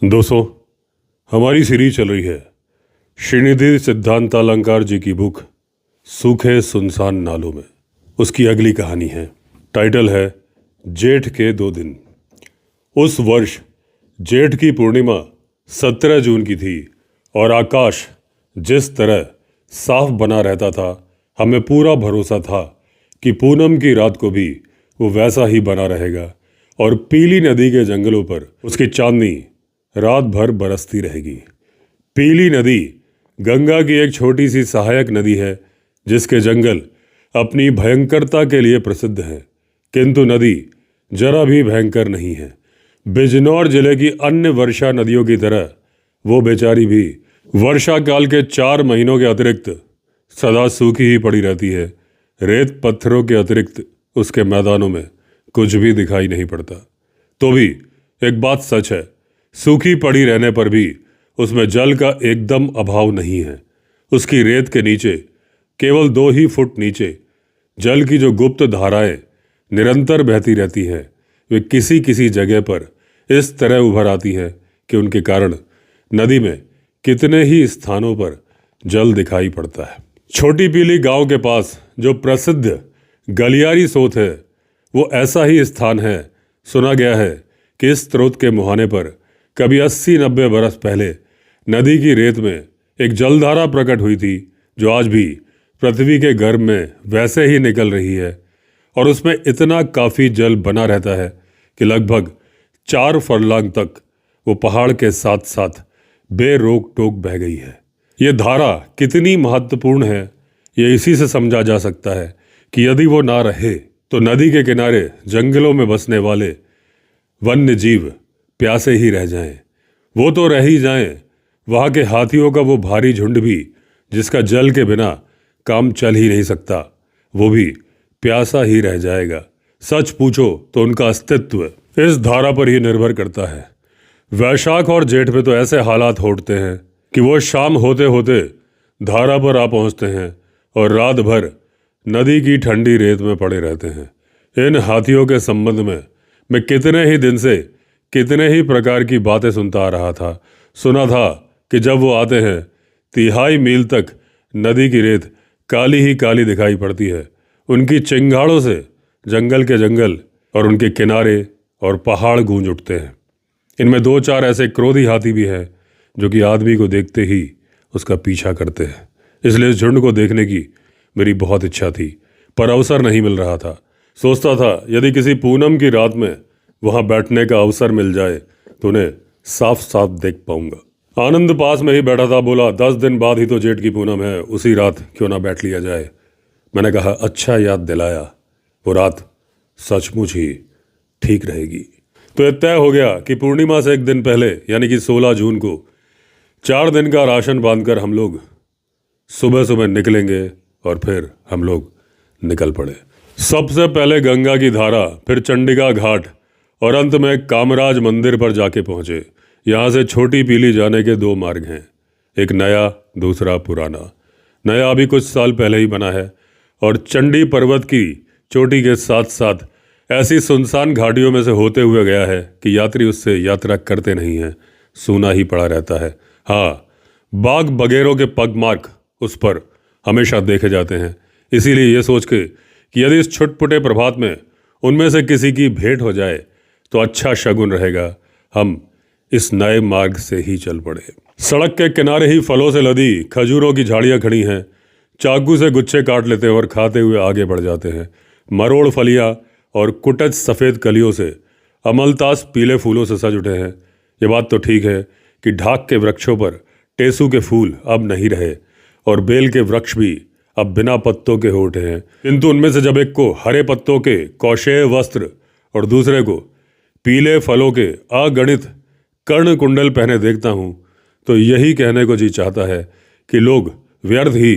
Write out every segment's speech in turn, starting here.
दोस्तों, हमारी सीरीज चल रही है श्रीनिधि सिद्धांतालंकार जी की बुक सूखे सुनसान नालों में। उसकी अगली कहानी है, टाइटल है जेठ के 2 दिन। उस वर्ष जेठ की पूर्णिमा 17 जून की थी और आकाश जिस तरह साफ बना रहता था, हमें पूरा भरोसा था कि पूनम की रात को भी वो वैसा ही बना रहेगा और पीली नदी के जंगलों पर उसकी चांदनी रात भर बरसती रहेगी। पीली नदी गंगा की एक छोटी सी सहायक नदी है जिसके जंगल अपनी भयंकरता के लिए प्रसिद्ध हैं, किंतु नदी जरा भी भयंकर नहीं है। बिजनौर जिले की अन्य वर्षा नदियों की तरह वो बेचारी भी वर्षा काल के 4 महीनों के अतिरिक्त सदा सूखी ही पड़ी रहती है। रेत पत्थरों के अतिरिक्त उसके मैदानों में कुछ भी दिखाई नहीं पड़ता। तो भी एक बात सच है, सूखी पड़ी रहने पर भी उसमें जल का एकदम अभाव नहीं है। उसकी रेत के नीचे, केवल 2 ही फुट नीचे, जल की जो गुप्त धाराएं निरंतर बहती रहती हैं, वे किसी किसी जगह पर इस तरह उभर आती हैं कि उनके कारण नदी में कितने ही स्थानों पर जल दिखाई पड़ता है। छोटी पीली गांव के पास जो प्रसिद्ध गलियारी सोत है, वो ऐसा ही स्थान है। सुना गया है कि इस स्रोत के मुहाने पर कभी 80-90 बरस पहले नदी की रेत में एक जलधारा प्रकट हुई थी, जो आज भी पृथ्वी के गर्भ में वैसे ही निकल रही है और उसमें इतना काफ़ी जल बना रहता है कि लगभग 4 फरलांग तक वो पहाड़ के साथ साथ बेरोक टोक बह गई है। ये धारा कितनी महत्वपूर्ण है, ये इसी से समझा जा सकता है कि यदि वो ना रहे तो नदी के किनारे जंगलों में बसने वाले वन्य जीव प्यासे ही रह जाएं। वो तो रह ही जाएं, वहाँ के हाथियों का वो भारी झुंड भी, जिसका जल के बिना काम चल ही नहीं सकता, वो भी प्यासा ही रह जाएगा। सच पूछो तो उनका अस्तित्व इस धारा पर ही निर्भर करता है। वैशाख और जेठ में तो ऐसे हालात होते हैं कि वो शाम होते होते धारा पर आ पहुँचते हैं और रात भर नदी की ठंडी रेत में पड़े रहते हैं। इन हाथियों के संबंध में मैं कितने ही दिन से कितने ही प्रकार की बातें सुनता आ रहा था। सुना था कि जब वो आते हैं 3/2 मील तक नदी की रेत काली ही काली दिखाई पड़ती है। उनकी चिंगाड़ों से जंगल के जंगल और उनके किनारे और पहाड़ गूंज उठते हैं। इनमें 2-4 ऐसे क्रोधी हाथी भी हैं जो कि आदमी को देखते ही उसका पीछा करते हैं। इसलिए इस झुंड को देखने की मेरी बहुत इच्छा थी, पर अवसर नहीं मिल रहा था। सोचता था यदि किसी पूनम की रात में वहाँ बैठने का अवसर मिल जाए तो उन्हें साफ साफ देख पाऊंगा। आनंद पास में ही बैठा था, बोला 10 दिन बाद ही तो जेठ की पूनम है, उसी रात क्यों ना बैठ लिया जाए। मैंने कहा अच्छा याद दिलाया, वो रात सचमुच ही ठीक रहेगी। तो यह तय हो गया कि पूर्णिमा से 1 दिन पहले यानी कि 16 जून को 4 दिन का राशन बांधकर हम लोग सुबह सुबह निकलेंगे। और फिर हम लोग निकल पड़े। सबसे पहले गंगा की धारा, फिर चंडिका घाट और अंत में कामराज मंदिर पर जाके पहुंचे। यहाँ से छोटी पीली जाने के 2 मार्ग हैं, एक नया, दूसरा पुराना। नया अभी कुछ साल पहले ही बना है और चंडी पर्वत की चोटी के साथ साथ ऐसी सुनसान घाटियों में से होते हुए गया है कि यात्री उससे यात्रा करते नहीं हैं, सूना ही पड़ा रहता है। हाँ, बाघ बगेरों के पगमार्क उस पर हमेशा देखे जाते हैं। इसीलिए ये सोच के कि यदि इस छुटपुटे प्रभात में उनमें से किसी की भेंट हो जाए तो अच्छा शगुन रहेगा, हम इस नए मार्ग से ही चल पड़े। सड़क के किनारे ही फलों से लदी खजूरों की झाड़ियाँ खड़ी हैं। चाकू से गुच्छे काट लेते हैं और खाते हुए आगे बढ़ जाते हैं। मरोड़ फलियाँ और कुटज सफ़ेद कलियों से, अमलतास पीले फूलों से सज उठे हैं। ये बात तो ठीक है कि ढाक के वृक्षों पर टेसू के फूल अब नहीं रहे और बेल के वृक्ष भी अब बिना पत्तों के हो उठे हैं, किंतु उनमें से जब एक को हरे पत्तों के कौशेय वस्त्र और दूसरे को पीले फलों के अगणित कर्ण कुंडल पहने देखता हूँ तो यही कहने को जी चाहता है कि लोग व्यर्थ ही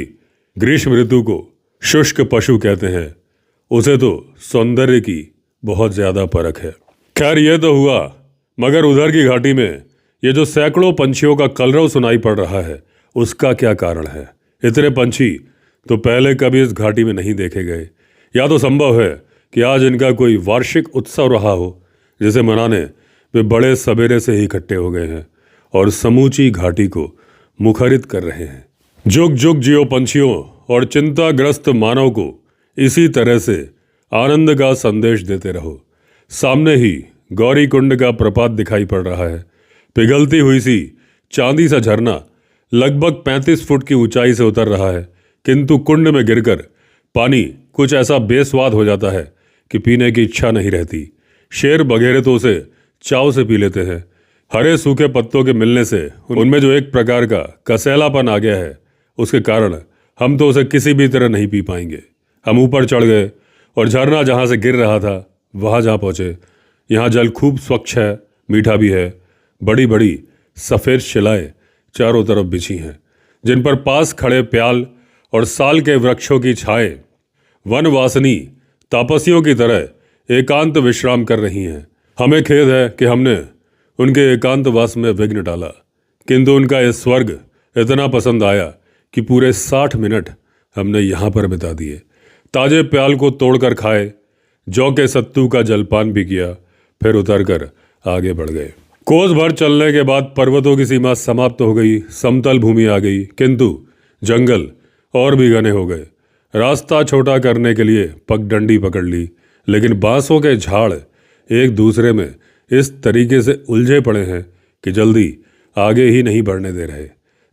ग्रीष्म ऋतु को शुष्क पशु कहते हैं। उसे तो सौंदर्य की बहुत ज़्यादा परख है। खैर ये तो हुआ, मगर उधर की घाटी में ये जो सैकड़ों पंछियों का कलरव सुनाई पड़ रहा है, उसका क्या कारण है? इतने पंछी तो पहले कभी इस घाटी में नहीं देखे गए। या तो संभव है कि आज इनका कोई वार्षिक उत्सव रहा हो, जिसे मनाने वे बड़े सवेरे से ही इकट्ठे हो गए हैं और समूची घाटी को मुखरित कर रहे हैं। जुग जुग जियो पंछियों और चिंताग्रस्त मानव को इसी तरह से आनंद का संदेश देते रहो। सामने ही गौरी कुंड का प्रपात दिखाई पड़ रहा है। पिघलती हुई सी चांदी सा झरना लगभग 35 फुट की ऊंचाई से उतर रहा है, किंतु कुंड में गिरकर पानी कुछ ऐसा बेस्वाद हो जाता है कि पीने की इच्छा नहीं रहती। शेर बघेरे तो उसे चाव से पी लेते हैं। हरे सूखे पत्तों के मिलने से उनमें जो एक प्रकार का कसैलापन आ गया है, उसके कारण हम तो उसे किसी भी तरह नहीं पी पाएंगे। हम ऊपर चढ़ गए और झरना जहाँ से गिर रहा था वहाँ जा पहुँचे। यहाँ जल खूब स्वच्छ है, मीठा भी है। बड़ी बड़ी सफ़ेद शिलाएं चारों तरफ बिछी हैं, जिन पर पास खड़े प्याल और साल के वृक्षों की छाएं वनवासिनी तापसियों की तरह एकांत विश्राम कर रही हैं। हमें खेद है कि हमने उनके एकांतवास में विघ्न डाला, किंतु उनका यह स्वर्ग इतना पसंद आया कि पूरे 60 मिनट हमने यहाँ पर बिता दिए। ताजे प्याल को तोड़कर खाए, जौ के सत्तू का जलपान भी किया, फिर उतरकर आगे बढ़ गए। कोस भर चलने के बाद पर्वतों की सीमा समाप्त हो गई, समतल भूमि आ गई, किंतु जंगल और भी घने हो गए। रास्ता छोटा करने के लिए पगडंडी पकड़ ली, लेकिन बांसों के झाड़ एक दूसरे में इस तरीके से उलझे पड़े हैं कि जल्दी आगे ही नहीं बढ़ने दे रहे।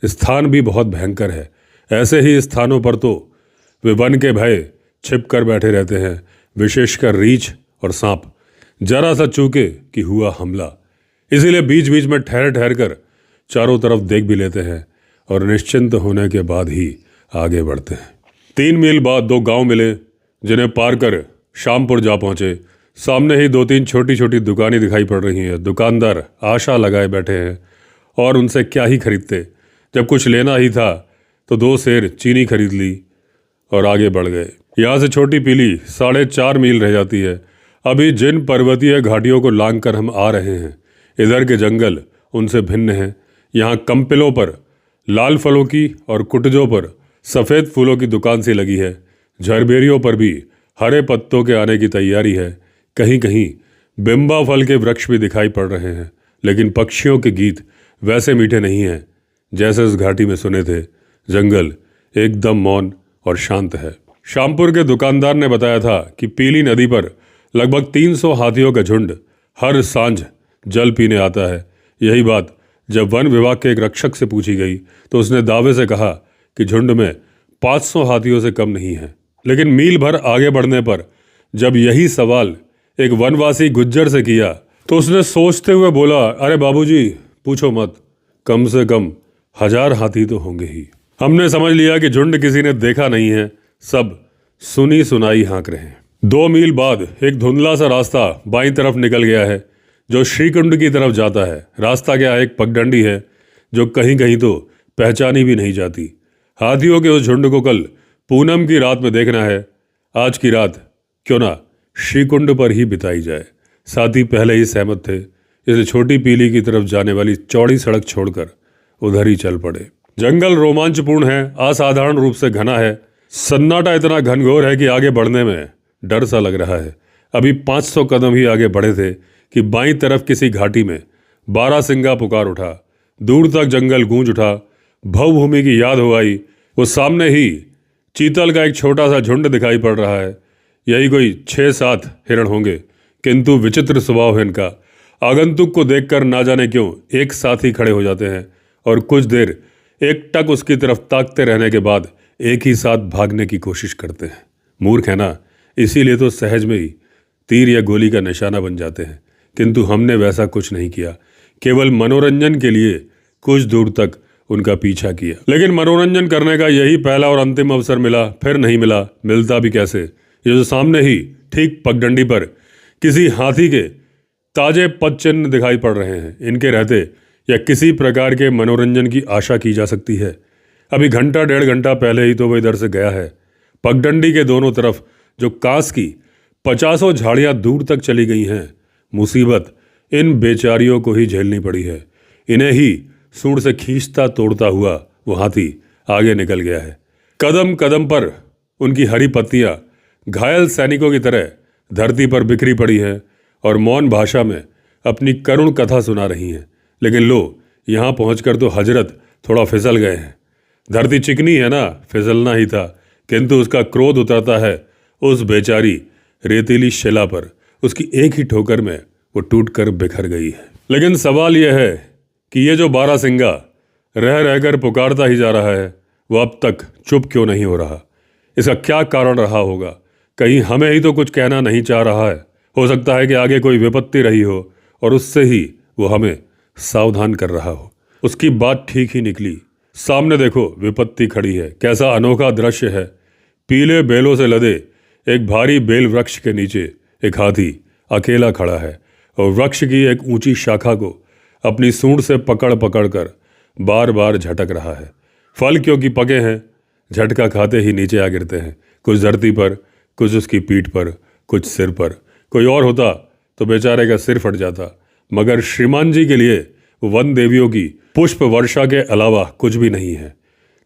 स्थान भी बहुत भयंकर है। ऐसे ही स्थानों पर तो वे वन के भय छिप कर बैठे रहते हैं, विशेषकर रीछ और सांप। जरा सा चूके कि हुआ हमला। इसीलिए बीच बीच में ठहर ठहर कर चारों तरफ देख भी लेते हैं और निश्चिंत होने के बाद ही आगे बढ़ते हैं। 3 मील बाद 2 गांव मिले, जिन्हें पार कर शामपुर जा पहुंचे। सामने ही 2-3 छोटी छोटी दुकानें दिखाई पड़ रही हैं। दुकानदार आशा लगाए बैठे हैं और उनसे क्या ही खरीदते। जब कुछ लेना ही था तो 2 सेर चीनी खरीद ली और आगे बढ़ गए। यहाँ से छोटी पीली 4.5 मील रह जाती है। अभी जिन पर्वतीय घाटियों को लांघ कर हम आ रहे हैं, इधर के जंगल उनसे भिन्न हैं। यहाँ कंपिलों पर लाल फलों की और कुटजों पर सफ़ेद फूलों की दुकान सी लगी है। झरबेरियों पर भी हरे पत्तों के आने की तैयारी है। कहीं कहीं बिम्बा फल के वृक्ष भी दिखाई पड़ रहे हैं, लेकिन पक्षियों के गीत वैसे मीठे नहीं हैं जैसे इस घाटी में सुने थे। जंगल एकदम मौन और शांत है। शामपुर के दुकानदार ने बताया था कि पीली नदी पर लगभग 300 हाथियों का झुंड हर सांझ जल पीने आता है। यही बात जब वन विभाग के एक रक्षक से पूछी गई तो उसने दावे से कहा कि झुंड में 500 हाथियों से कम नहीं है। लेकिन मील भर आगे बढ़ने पर जब यही सवाल एक वनवासी गुज्जर से किया तो उसने सोचते हुए बोला, अरे बाबूजी पूछो मत, कम से कम 1000 हाथी तो होंगे ही। हमने समझ लिया कि झुंड किसी ने देखा नहीं है, सब सुनी सुनाई हाँक रहे हैं। 2 मील बाद एक धुंधला सा रास्ता बाईं तरफ निकल गया है जो श्रीकुंड की तरफ जाता है। रास्ता क्या एक पगडंडी है जो कहीं कहीं तो पहचानी भी नहीं जाती। हाथियों के उस झुंड को कल पूनम की रात में देखना है। आज की रात क्यों ना श्रीकुंड पर ही बिताई जाए। साथी पहले ही सहमत थे, इसलिए छोटी पीली की तरफ जाने वाली चौड़ी सड़क छोड़कर उधर ही चल पड़े। जंगल रोमांचपूर्ण है, असाधारण रूप से घना है। सन्नाटा इतना घनघोर है कि आगे बढ़ने में डर सा लग रहा है। अभी 500 कदम ही आगे बढ़े थे कि बाईं तरफ किसी घाटी में बारहसिंगा पुकार उठा। दूर तक जंगल गूंज उठा। भवभूमि की याद हो आई। वो सामने ही चीतल का एक छोटा सा झुंड दिखाई पड़ रहा है। यही कोई 6-7 हिरण होंगे, किंतु विचित्र स्वभाव है इनका। आगंतुक को देखकर ना जाने क्यों एक साथ ही खड़े हो जाते हैं और कुछ देर एकटक उसकी तरफ ताकते रहने के बाद एक ही साथ भागने की कोशिश करते हैं। मूर्ख है ना, इसीलिए तो सहज में ही तीर या गोली का निशाना बन जाते हैं। किंतु हमने वैसा कुछ नहीं किया, केवल मनोरंजन के लिए कुछ दूर तक उनका पीछा किया। लेकिन मनोरंजन करने का यही पहला और अंतिम अवसर मिला, फिर नहीं मिला। मिलता भी कैसे, ये जो सामने ही ठीक पगडंडी पर किसी हाथी के ताजे पद चिन्ह दिखाई पड़ रहे हैं, इनके रहते या किसी प्रकार के मनोरंजन की आशा की जा सकती है। अभी घंटा 1.5 घंटा पहले ही तो वह इधर से गया है। पगडंडी के दोनों तरफ जो कांस की 50 झाड़ियां दूर तक चली गई हैं। मुसीबत इन बेचारियों को ही झेलनी पड़ी है। इन्हें ही सूंड से खींचता तोड़ता हुआ वो हाथी आगे निकल गया है। कदम कदम पर उनकी हरी पत्तियां घायल सैनिकों की तरह धरती पर बिखरी पड़ी हैं और मौन भाषा में अपनी करुण कथा सुना रही हैं, लेकिन लो यहाँ पहुंचकर तो हजरत थोड़ा फिसल गए हैं। धरती चिकनी है ना, फिसलना ही था, किंतु उसका क्रोध उतरता है उस बेचारी रेतीली शिला पर। उसकी एक ही ठोकर में वो टूटकर बिखर गई है। लेकिन सवाल यह है कि ये जो बारहसिंगा रह रहकर पुकारता ही जा रहा है, वो अब तक चुप क्यों नहीं हो रहा? इसका क्या कारण रहा होगा? कहीं हमें ही तो कुछ कहना नहीं चाह रहा है? हो सकता है कि आगे कोई विपत्ति रही हो और उससे ही वो हमें सावधान कर रहा हो। उसकी बात ठीक ही निकली। सामने देखो, विपत्ति खड़ी है। कैसा अनोखा दृश्य है। पीले बेलों से लदे एक भारी बेल वृक्ष के नीचे एक हाथी अकेला खड़ा है और वृक्ष की एक ऊंची शाखा को अपनी सूंड से पकड़ पकड़ कर बार बार झटक रहा है। फल क्योंकि पके हैं, झटका खाते ही नीचे आ गिरते हैं, कुछ धरती पर, कुछ उसकी पीठ पर, कुछ सिर पर। कोई और होता तो बेचारे का सिर फट जाता, मगर श्रीमान जी के लिए वन देवियों की पुष्प वर्षा के अलावा कुछ भी नहीं है,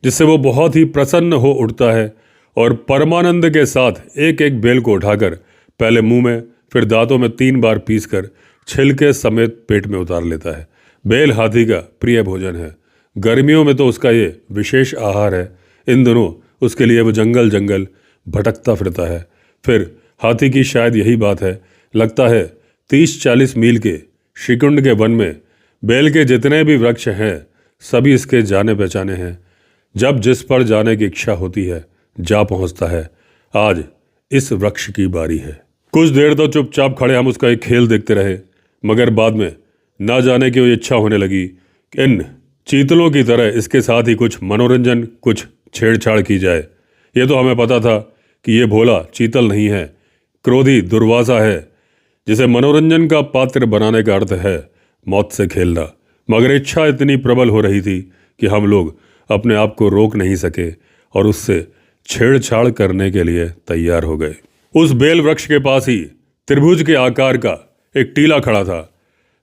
जिससे वो बहुत ही प्रसन्न हो उठता है और परमानंद के साथ एक एक बेल को उठाकर पहले मुंह में, फिर दांतों में 3 बार पीसकर छिलके समेत पेट में उतार लेता है। बेल हाथी का प्रिय भोजन है। गर्मियों में तो उसका ये विशेष आहार है। इन दिनों उसके लिए वो जंगल जंगल भटकता फिरता है। फिर हाथी की शायद यही बात है, लगता है 30-40 मील के श्रीकुंड के वन में बेल के जितने भी वृक्ष हैं सभी इसके जाने पहचाने हैं। जब जिस पर जाने की इच्छा होती है जा पहुंचता है। आज इस वृक्ष की बारी है। कुछ देर तो चुपचाप खड़े हम उसका एक खेल देखते रहे, मगर बाद में ना जाने की वो इच्छा होने लगी कि इन चीतलों की तरह इसके साथ ही कुछ मनोरंजन, कुछ छेड़छाड़ की जाए। ये तो हमें पता था कि ये भोला चीतल नहीं है, क्रोधी दुर्वासा है, जिसे मनोरंजन का पात्र बनाने का अर्थ है मौत से खेलना। मगर इच्छा इतनी प्रबल हो रही थी कि हम लोग अपने आप को रोक नहीं सके और उससे छेड़छाड़ करने के लिए तैयार हो गए। उस बेल वृक्ष के पास ही त्रिभुज के आकार का एक टीला खड़ा था,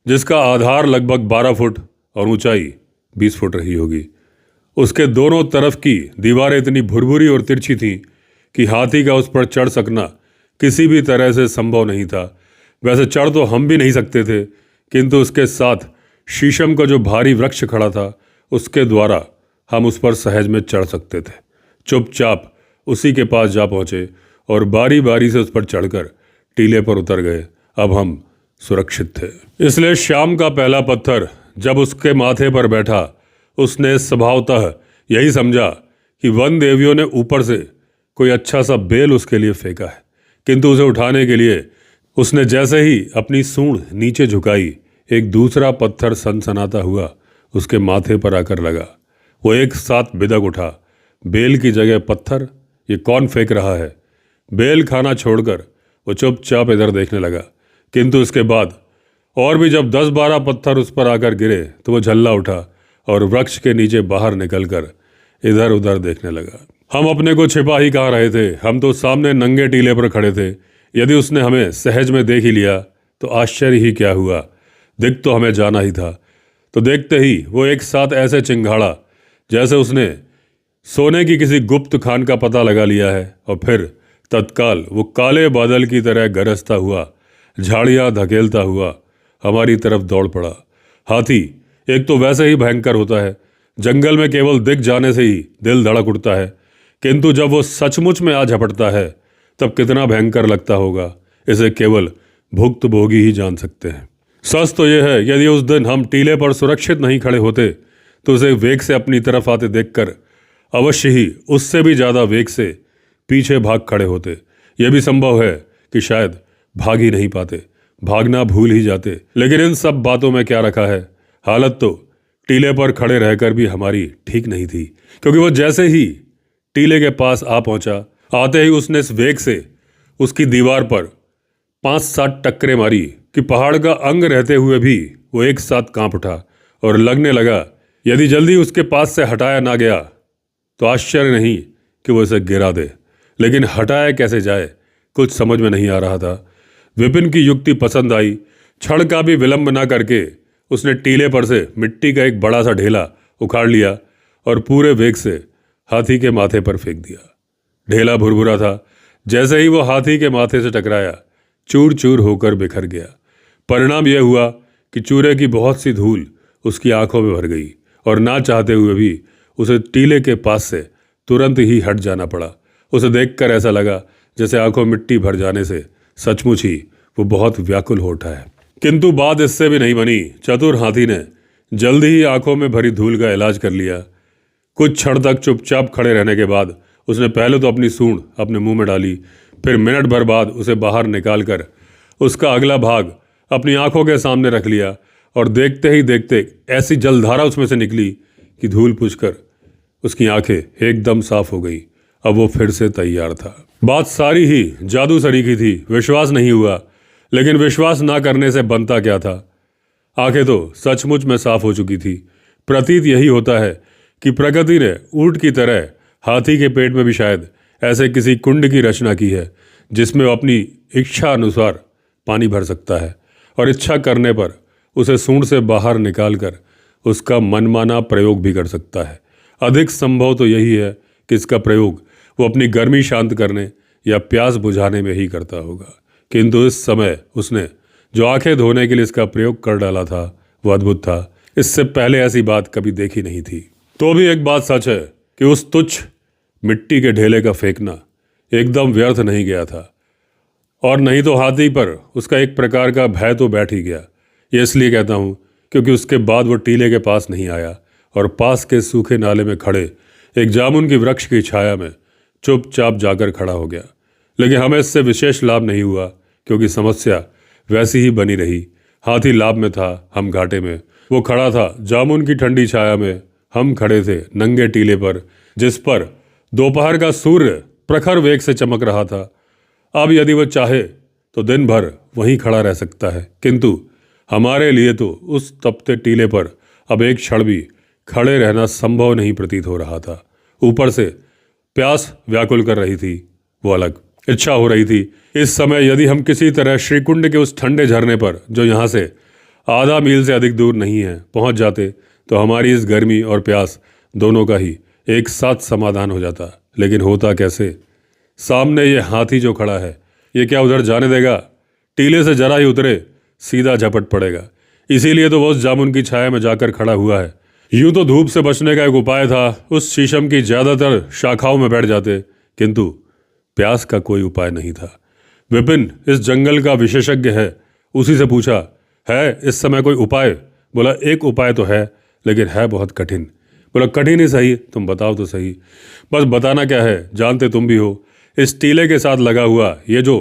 जिसका आधार लगभग 12 फुट और ऊंचाई 20 फुट रही होगी। उसके दोनों तरफ की दीवारें इतनी भुरभुरी और तिरछी थीं कि हाथी का उस पर चढ़ सकना किसी भी तरह से संभव नहीं था। वैसे चढ़ तो हम भी नहीं सकते थे, किंतु उसके साथ शीशम का जो भारी वृक्ष खड़ा था उसके द्वारा हम उस पर सहज में चढ़ सकते थे। चुपचाप उसी के पास जा पहुंचे और बारी बारी से उस पर चढ़कर टीले पर उतर गए। अब हम सुरक्षित थे। इसलिए शाम का पहला पत्थर जब उसके माथे पर बैठा, उसने स्वभावतः यही समझा कि वन देवियों ने ऊपर से कोई अच्छा सा बेल उसके लिए फेंका है। किंतु उसे उठाने के लिए उसने जैसे ही अपनी सूंड नीचे झुकाई, एक दूसरा पत्थर सनसनाता हुआ उसके माथे पर आकर लगा। वो एक साथ बिदक उठा। बेल की जगह पत्थर, ये कौन फेंक रहा है? बेल खाना छोड़कर वो चुपचाप इधर देखने लगा। किंतु उसके बाद और भी जब 10-12 पत्थर उस पर आकर गिरे तो वो झल्ला उठा और वृक्ष के नीचे बाहर निकलकर इधर उधर देखने लगा। हम अपने को छिपा ही कहाँ रहे थे, हम तो सामने नंगे टीले पर खड़े थे। यदि उसने हमें सहज में देख ही लिया तो आश्चर्य ही क्या हुआ, दिख तो हमें जाना ही था। तो देखते ही वो एक साथ ऐसे चिंगाड़ा जैसे उसने सोने की किसी गुप्त खान का पता लगा लिया है, और फिर तत्काल वो काले बादल की तरह गरजता हुआ, झाड़ियाँ धकेलता हुआ हमारी तरफ दौड़ पड़ा। हाथी एक तो वैसे ही भयंकर होता है, जंगल में केवल दिख जाने से ही दिल धड़क उठता है, किंतु जब वो सचमुच में आ झपटता है तब कितना भयंकर लगता होगा, इसे केवल भुक्तभोगी ही जान सकते हैं। सच तो यह है, यदि उस दिन हम टीले पर सुरक्षित नहीं खड़े होते तो उसे वेग से अपनी तरफ आते देखकर अवश्य ही उससे भी ज़्यादा वेग से पीछे भाग खड़े होते। यह भी संभव है कि शायद भाग ही नहीं पाते, भागना भूल ही जाते। लेकिन इन सब बातों में क्या रखा है, हालत तो टीले पर खड़े रहकर भी हमारी ठीक नहीं थी, क्योंकि वो जैसे ही टीले के पास आ पहुंचा, आते ही उसने इस वेग से उसकी दीवार पर 5-7 टक्करें मारी कि पहाड़ का अंग रहते हुए भी वो एक साथ कांप उठा और लगने लगा यदि जल्दी उसके पास से हटाया ना गया तो आश्चर्य नहीं कि वो इसे गिरा दे। लेकिन हटाया कैसे जाए, कुछ समझ में नहीं आ रहा था। विपिन की युक्ति पसंद आई। क्षण का भी विलंब ना करके उसने टीले पर से मिट्टी का एक बड़ा सा ढेला उखाड़ लिया और पूरे वेग से हाथी के माथे पर फेंक दिया। ढेला भुरभुरा था। जैसे ही वो हाथी के माथे से टकराया, चूर चूर होकर बिखर गया। परिणाम यह हुआ कि चूरे की बहुत सी धूल उसकी आंखों में भर गई और ना चाहते हुए भी उसे टीले के पास से तुरंत ही हट जाना पड़ा। उसे देखकर ऐसा लगा जैसे आंखों मिट्टी भर जाने से सचमुच ही वो बहुत व्याकुल हो उठा है। किंतु बात इससे भी नहीं बनी। चतुर हाथी ने जल्दी ही आंखों में भरी धूल का इलाज कर लिया। कुछ क्षण तक चुपचाप खड़े रहने के बाद उसने पहले तो अपनी सूंड अपने मुंह में डाली, फिर मिनट भर बाद उसे बाहर निकाल कर उसका अगला भाग अपनी आंखों के सामने रख लिया और देखते ही देखते ऐसी जलधारा उसमें से निकली कि धूल पूछकर उसकी आंखें एकदम साफ हो गई। अब वो फिर से तैयार था। बात सारी ही जादू सरीखी थी। विश्वास नहीं हुआ, लेकिन विश्वास ना करने से बनता क्या था। आंखें तो सचमुच में साफ हो चुकी थी। प्रतीत यही होता है कि प्रकृति ने ऊंट की तरह हाथी के पेट में भी शायद ऐसे किसी कुंड की रचना की है जिसमें वो अपनी इच्छा अनुसार पानी भर सकता है और इच्छा करने पर उसे सूंड से बाहर निकालकर उसका मनमाना प्रयोग भी कर सकता है। अधिक संभव तो यही है कि इसका प्रयोग वो अपनी गर्मी शांत करने या प्यास बुझाने में ही करता होगा। किंतु इस समय उसने जो आंखें धोने के लिए इसका प्रयोग कर डाला था वो अद्भुत था। इससे पहले ऐसी बात कभी देखी नहीं थी। तो भी एक बात सच है कि उस तुच्छ मिट्टी के ढेले का फेंकना एकदम व्यर्थ नहीं गया था, और नहीं तो हाथी पर उसका एक प्रकार का भय तो बैठ ही गया। ये इसलिए कहता हूँ क्योंकि उसके बाद वो टीले के पास नहीं आया और पास के सूखे नाले में खड़े एक जामुन की वृक्ष की छाया में चुपचाप जाकर खड़ा हो गया। लेकिन हमें इससे विशेष लाभ नहीं हुआ क्योंकि समस्या वैसी ही बनी रही। हाथी लाभ में था, हम घाटे में। वो खड़ा था जामुन की ठंडी छाया में, हम खड़े थे नंगे टीले पर जिस पर दोपहर का सूर्य प्रखर वेग से चमक रहा था। अब यदि वह चाहे तो दिन भर वहीं खड़ा रह सकता है, किंतु हमारे लिए तो उस तपते टीले पर अब एक क्षण भी खड़े रहना संभव नहीं प्रतीत हो रहा था। ऊपर से प्यास व्याकुल कर रही थी, वो अलग। इच्छा हो रही थी इस समय यदि हम किसी तरह श्रीकुंड के उस ठंडे झरने पर, जो यहाँ से आधा मील से अधिक दूर नहीं है, पहुँच जाते तो हमारी इस गर्मी और प्यास दोनों का ही एक साथ समाधान हो जाता। लेकिन होता कैसे? सामने ये हाथी जो खड़ा है, ये क्या उधर जाने देगा? टीले से जरा ही उतरे सीधा झपट पड़ेगा। इसीलिए तो वो उस जामुन की छाया में जाकर खड़ा हुआ है। यूं तो धूप से बचने का एक उपाय था, उस शीशम की ज्यादातर शाखाओं में बैठ जाते, किंतु प्यास का कोई उपाय नहीं था। विपिन इस जंगल का विशेषज्ञ है, उसी से पूछा, है इस समय कोई उपाय? बोला, एक उपाय तो है, लेकिन है बहुत कठिन। बोला, कठिन ही सही, तुम बताओ तो सही। बस बताना क्या है, जानते तुम भी हो। इस टीले के साथ लगा हुआ ये जो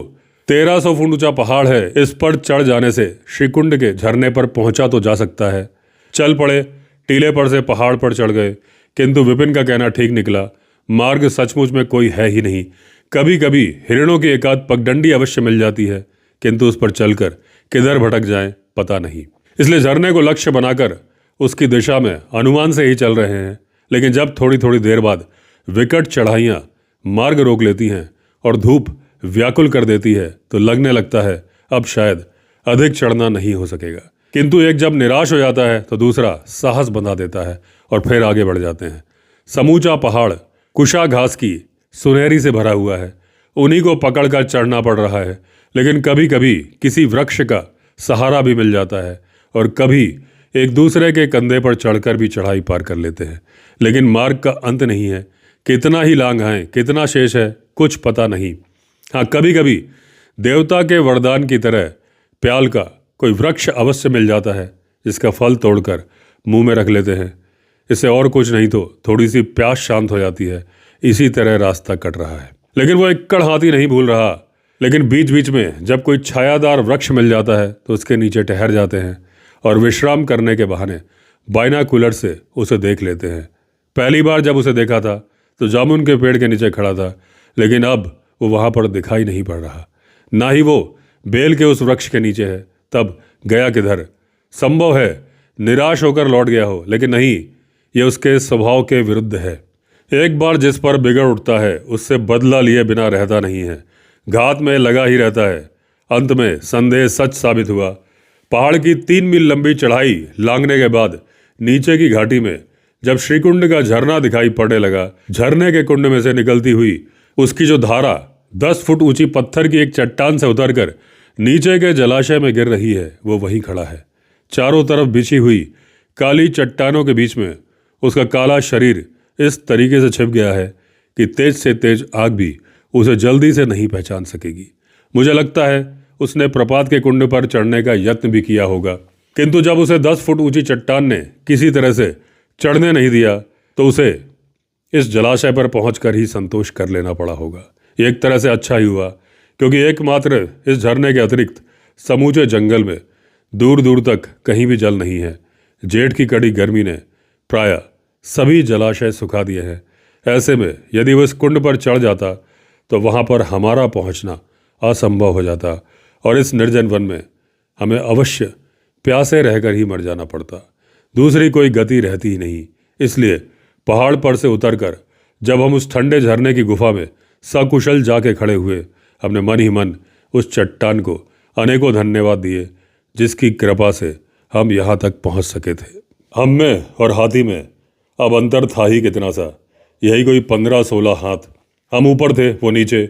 1300 फुट ऊंचा पहाड़ है, इस पर चढ़ जाने से श्रीकुंड के झरने पर पहुंचा तो जा सकता है। चल पड़े, टीले पर से पहाड़ पर चढ़ गए। किंतु विपिन का कहना ठीक निकला, मार्ग सचमुच में कोई है ही नहीं। कभी कभी हिरणों की एकाध पगडंडी अवश्य मिल जाती है, किंतु उस पर चलकर किधर भटक जाएं पता नहीं। इसलिए झरने को लक्ष्य बनाकर उसकी दिशा में अनुमान से ही चल रहे हैं। लेकिन जब थोड़ी थोड़ी देर बाद विकट चढ़ाइयाँ मार्ग रोक लेती हैं और धूप व्याकुल कर देती है, तो लगने लगता है अब शायद अधिक चढ़ना नहीं हो सकेगा। किंतु एक जब निराश हो जाता है तो दूसरा साहस बंधा देता है और फिर आगे बढ़ जाते हैं। समूचा पहाड़ कुशा घास की सुनहरी से भरा हुआ है, उन्हीं को पकड़कर चढ़ना पड़ रहा है। लेकिन कभी कभी किसी वृक्ष का सहारा भी मिल जाता है और कभी एक दूसरे के कंधे पर चढ़कर भी चढ़ाई पार कर लेते हैं। लेकिन मार्ग का अंत नहीं है, कितना ही लांग है, कितना शेष है, कुछ पता नहीं। हाँ, कभी कभी देवता के वरदान की तरह प्याल का कोई वृक्ष अवश्य मिल जाता है जिसका फल तोड़कर मुंह में रख लेते हैं। इससे और कुछ नहीं तो थोड़ी सी प्यास शांत हो जाती है। इसी तरह रास्ता कट रहा है। लेकिन वो एकड़ हाथी नहीं भूल रहा। लेकिन बीच बीच में जब कोई छायादार वृक्ष मिल जाता है तो उसके नीचे ठहर जाते हैं और विश्राम करने के बहाने बाइनाकुलर से उसे देख लेते हैं। पहली बार जब उसे देखा था तो जामुन के पेड़ के नीचे खड़ा था, लेकिन अब वो वहाँ पर दिखाई नहीं पड़ रहा। ना ही वो बेल के उस वृक्ष के नीचे है। तब गया किधर? संभव है निराश होकर लौट गया हो, लेकिन नहीं, ये उसके स्वभाव के विरुद्ध है। एक बार जिस पर बिगड़ उठता है उससे बदला लिए बिना रहता नहीं है, घात में लगा ही रहता है। अंत में संदेह सच साबित हुआ। पहाड़ की 3 मील लंबी चढ़ाई लांघने के बाद नीचे की घाटी में जब श्रीकुंड का झरना दिखाई पड़ने लगा, झरने के कुंड में से निकलती हुई उसकी जो धारा 10 फुट ऊंची पत्थर की एक चट्टान से उतरकर नीचे के जलाशय में गिर रही है वो वहीं खड़ा है। चारों तरफ बिछी हुई काली चट्टानों के बीच में उसका काला शरीर इस तरीके से छिप गया है कि तेज से तेज आग भी उसे जल्दी से नहीं पहचान सकेगी। मुझे लगता है उसने प्रपात के कुंड पर चढ़ने का यत्न भी किया होगा, किंतु जब उसे 10 फुट ऊंची चट्टान ने किसी तरह से चढ़ने नहीं दिया तो उसे इस जलाशय पर पहुंचकर ही संतोष कर लेना पड़ा होगा। एक तरह से अच्छा ही हुआ, क्योंकि एकमात्र इस झरने के अतिरिक्त समूचे जंगल में दूर दूर तक कहीं भी जल नहीं है। जेठ की कड़ी गर्मी ने प्रायः सभी जलाशय सुखा दिए हैं। ऐसे में यदि वो इस कुंड पर चढ़ जाता तो वहां पर हमारा पहुंचना असंभव हो जाता और इस निर्जन वन में हमें अवश्य प्यासे रहकर ही मर जाना पड़ता। दूसरी कोई गति रहती ही नहीं। इसलिए पहाड़ पर से उतरकर जब हम उस ठंडे झरने की गुफा में सकुशल जाके खड़े हुए, हमने मन ही मन उस चट्टान को अनेकों धन्यवाद दिए जिसकी कृपा से हम यहाँ तक पहुँच सके थे। हम में और हाथी में अब अंतर था ही कितना सा, यही कोई 15-16 हाथ। हम ऊपर थे, वो नीचे,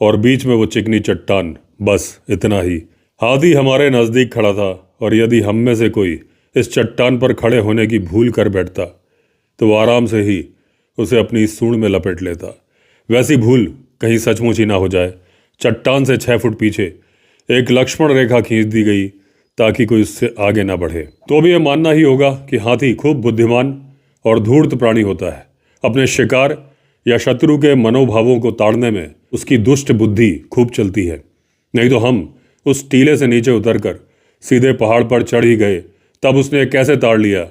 और बीच में वो चिकनी चट्टान, बस इतना ही। हाथी हमारे नज़दीक खड़ा था और यदि हम में से कोई इस चट्टान पर खड़े होने की भूल कर बैठता तो वो आराम से ही उसे अपनी सूंड में लपेट लेता। वैसी भूल कहीं सचमुच ही ना हो जाए। चट्टान से 6 फुट पीछे एक लक्ष्मण रेखा खींच दी गई ताकि कोई उससे आगे ना बढ़े। तो भी यह मानना ही होगा कि हाथी खूब बुद्धिमान और धूर्त प्राणी होता है। अपने शिकार या शत्रु के मनोभावों को ताड़ने में उसकी दुष्ट बुद्धि खूब चलती है। नहीं तो हम उस टीले से नीचे उतरकर सीधे पहाड़ पर चढ़ ही गए, तब उसने कैसे ताड़ लिया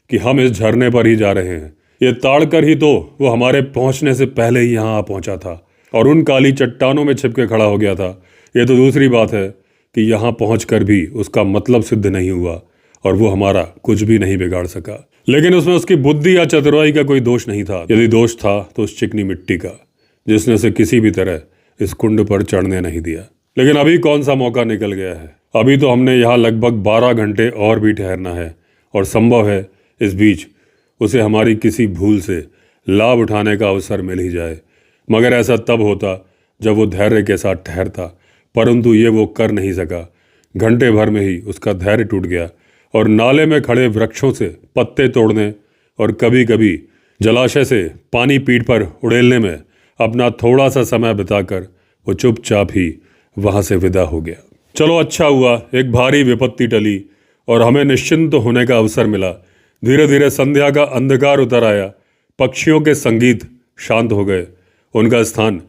कि हम इस झरने पर ही जा रहे हैं। ये ताड़ कर ही तो वो हमारे पहुंचने से पहले ही यहाँ आ पहुंचा था और उन काली चट्टानों में छिपके खड़ा हो गया था। ये तो दूसरी बात है कि यहाँ पहुंचकर भी उसका मतलब सिद्ध नहीं हुआ और वो हमारा कुछ भी नहीं बिगाड़ सका। लेकिन उसमें उसकी बुद्धि या चतुराई का कोई दोष नहीं था। यदि दोष था तो उस चिकनी मिट्टी का, जिसने उसे किसी भी तरह इस कुंड पर चढ़ने नहीं दिया। लेकिन अभी कौन सा मौका निकल गया है। अभी तो हमने यहाँ लगभग 12 घंटे और भी ठहरना है और संभव है इस बीच उसे हमारी किसी भूल से लाभ उठाने का अवसर मिल ही जाए। मगर ऐसा तब होता जब वो धैर्य के साथ ठहरता, परंतु ये वो कर नहीं सका। घंटे भर में ही उसका धैर्य टूट गया और नाले में खड़े वृक्षों से पत्ते तोड़ने और कभी कभी जलाशय से पानी पीठ पर उड़ेलने में अपना थोड़ा सा समय बिताकर वो चुपचाप ही वहाँ से विदा हो गया। चलो अच्छा हुआ, एक भारी विपत्ति टली और हमें निश्चिंत होने का अवसर मिला। धीरे धीरे संध्या का अंधकार उतर आया। पक्षियों के संगीत शांत हो गए, उनका स्थान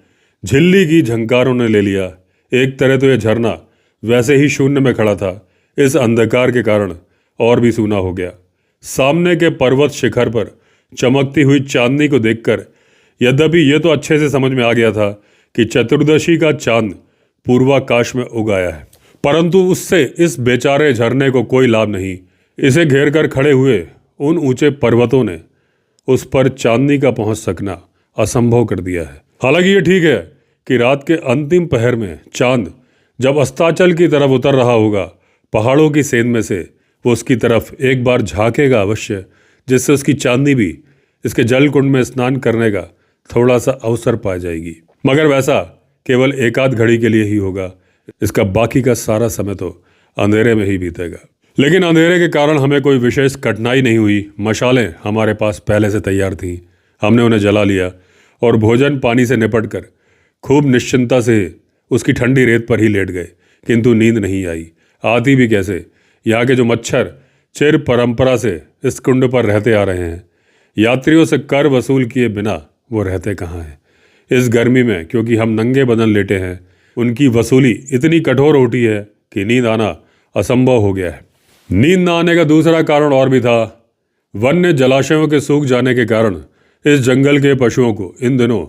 झिल्ली की झंकारों ने ले लिया। एक तरह तो यह झरना वैसे ही शून्य में खड़ा था, इस अंधकार के कारण और भी सूना हो गया। सामने के पर्वत शिखर पर चमकती हुई चांदनी को देखकर यद्यपि ये तो अच्छे से समझ में आ गया था कि चतुर्दशी का चांद पूर्वाकाश में उग आया है, परंतु उससे इस बेचारे झरने को कोई लाभ नहीं। इसे घेर कर खड़े हुए उन ऊंचे पर्वतों ने उस पर चांदनी का पहुंच सकना असंभव कर दिया है। हालांकि ये ठीक है कि रात के अंतिम पहर में चांद जब अस्ताचल की तरफ उतर रहा होगा, पहाड़ों की सेंध में से वो उसकी तरफ एक बार झांकेगा अवश्य, जिससे उसकी चांदनी भी इसके जल कुंड में स्नान करने का थोड़ा सा अवसर पा जाएगी। मगर वैसा केवल एक आध घड़ी के लिए ही होगा। इसका बाकी का सारा समय तो अंधेरे में ही बीतेगा। लेकिन अंधेरे के कारण हमें कोई विशेष कठिनाई नहीं हुई। मशालें हमारे पास पहले से तैयार थीं, हमने उन्हें जला लिया और भोजन पानी से निपटकर खूब निश्चिंता से उसकी ठंडी रेत पर ही लेट गए। किंतु नींद नहीं आई, आती भी कैसे। यहाँ के जो मच्छर चिर परंपरा से इस कुंड पर रहते आ रहे हैं, यात्रियों से कर वसूल किए बिना वो रहते कहाँ हैं। इस गर्मी में क्योंकि हम नंगे बदन लेटे हैं, उनकी वसूली इतनी कठोर होती है कि नींद आना असंभव हो गया है। नींद न आने का दूसरा कारण और भी था। वन्य जलाशयों के सूख जाने के कारण इस जंगल के पशुओं को इन दिनों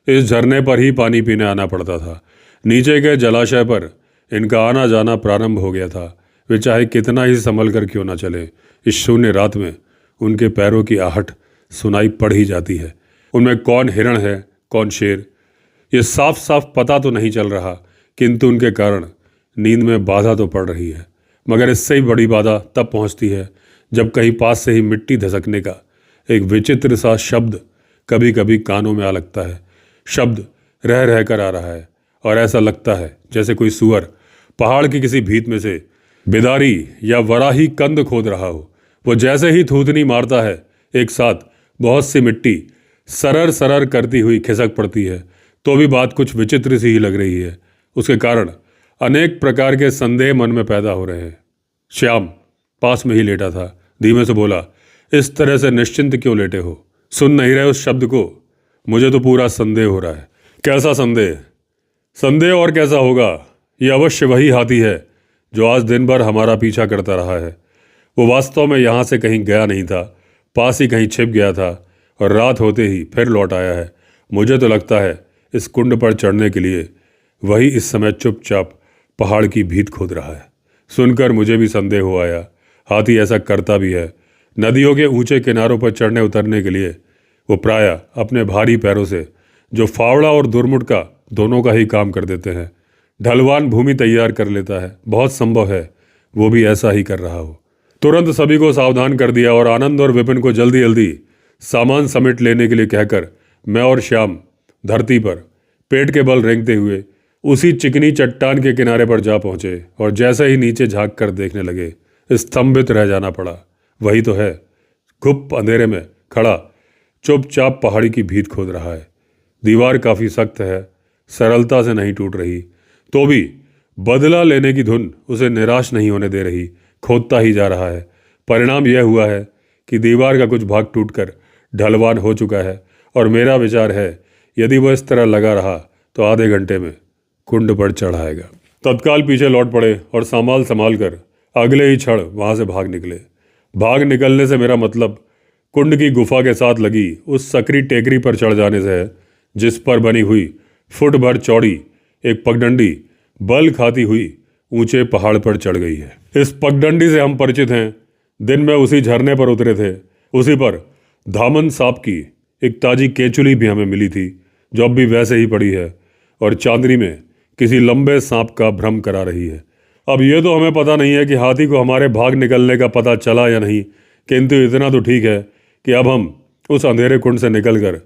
इस झरने पर ही पानी पीने आना पड़ता था। नीचे के जलाशय पर इनका आना जाना प्रारंभ हो गया था। वे चाहे कितना ही संभल कर क्यों ना चले, इस शून्य रात में उनके पैरों की आहट सुनाई पड़ ही जाती है। उनमें कौन हिरण है कौन शेर, ये साफ साफ पता तो नहीं चल रहा, किंतु उनके कारण नींद में बाधा तो पड़ रही है। मगर इससे ही बड़ी बाधा तब पहुंचती है जब कहीं पास से ही मिट्टी धसकने का एक विचित्र सा शब्द कभी कभी कानों में आ लगता है। शब्द रह रह कर आ रहा है और ऐसा लगता है जैसे कोई सुअर पहाड़ की किसी भीत में से बिदारी या वराही कंद खोद रहा हो। वो जैसे ही थूथनी मारता है, एक साथ बहुत सी मिट्टी सरर सरर करती हुई खिसक पड़ती है। तो भी बात कुछ विचित्र सी ही लग रही है। उसके कारण अनेक प्रकार के संदेह मन में पैदा हो रहे हैं। श्याम पास में ही लेटा था, धीमे से बोला, इस तरह से निश्चिंत क्यों लेटे हो? सुन नहीं रहे उस शब्द को? मुझे तो पूरा संदेह हो रहा है। कैसा संदेह? संदेह और कैसा होगा? ये अवश्य वही हाथी है जो आज दिन भर हमारा पीछा करता रहा है। वो वास्तव में यहाँ से कहीं गया नहीं था, पास ही कहीं छिप गया था और रात होते ही फिर लौट आया है। मुझे तो लगता है इस कुंड पर चढ़ने के लिए वही इस समय चुपचाप पहाड़ की भीत खोद रहा है। सुनकर मुझे भी संदेह हो आया। हाथी ऐसा करता भी है। नदियों के ऊंचे किनारों पर चढ़ने उतरने के लिए वो प्रायः अपने भारी पैरों से, जो फावड़ा और दुर्मुट का दोनों का ही काम कर देते हैं, ढलवान भूमि तैयार कर लेता है। बहुत संभव है वो भी ऐसा ही कर रहा हो। तुरंत सभी को सावधान कर दिया और आनंद और विपिन को जल्दी जल्दी सामान समेट लेने के लिए कहकर मैं और श्याम धरती पर पेट के बल रेंगते हुए उसी चिकनी चट्टान के किनारे पर जा पहुंचे और जैसे ही नीचे झांक कर देखने लगे, स्तंभित रह जाना पड़ा। वही तो है, गुप्त अंधेरे में खड़ा चुपचाप पहाड़ी की भीत खोद रहा है। दीवार काफ़ी सख्त है, सरलता से नहीं टूट रही, तो भी बदला लेने की धुन उसे निराश नहीं होने दे रही। खोदता ही जा रहा है। परिणाम यह हुआ है कि दीवार का कुछ भाग टूटकर ढलवान हो चुका है और मेरा विचार है यदि वह इस तरह लगा रहा तो आधे घंटे में कुंड पर चढ़ आएगा। तत्काल पीछे लौट पड़े और संभाल कर अगले ही क्षण वहां से भाग निकले। भाग निकलने से मेरा मतलब कुंड की गुफा के साथ लगी उस सकरी टेकरी पर चढ़ जाने से है, जिस पर बनी हुई फुट भर चौड़ी एक पगडंडी बल खाती हुई ऊंचे पहाड़ पर चढ़ गई है। इस पगडंडी से हम परिचित हैं। दिन में उसी झरने पर उतरे थे। उसी पर धामन सांप की एक ताजी केचुली भी हमें मिली थी, जो अब भी वैसे ही पड़ी है और चांदनी में किसी लंबे सांप का भ्रम करा रही है। अब ये तो हमें पता नहीं है कि हाथी को हमारे भाग निकलने का पता चला या नहीं, किंतु इतना तो ठीक है कि अब हम उस अंधेरे कुंड से निकलकर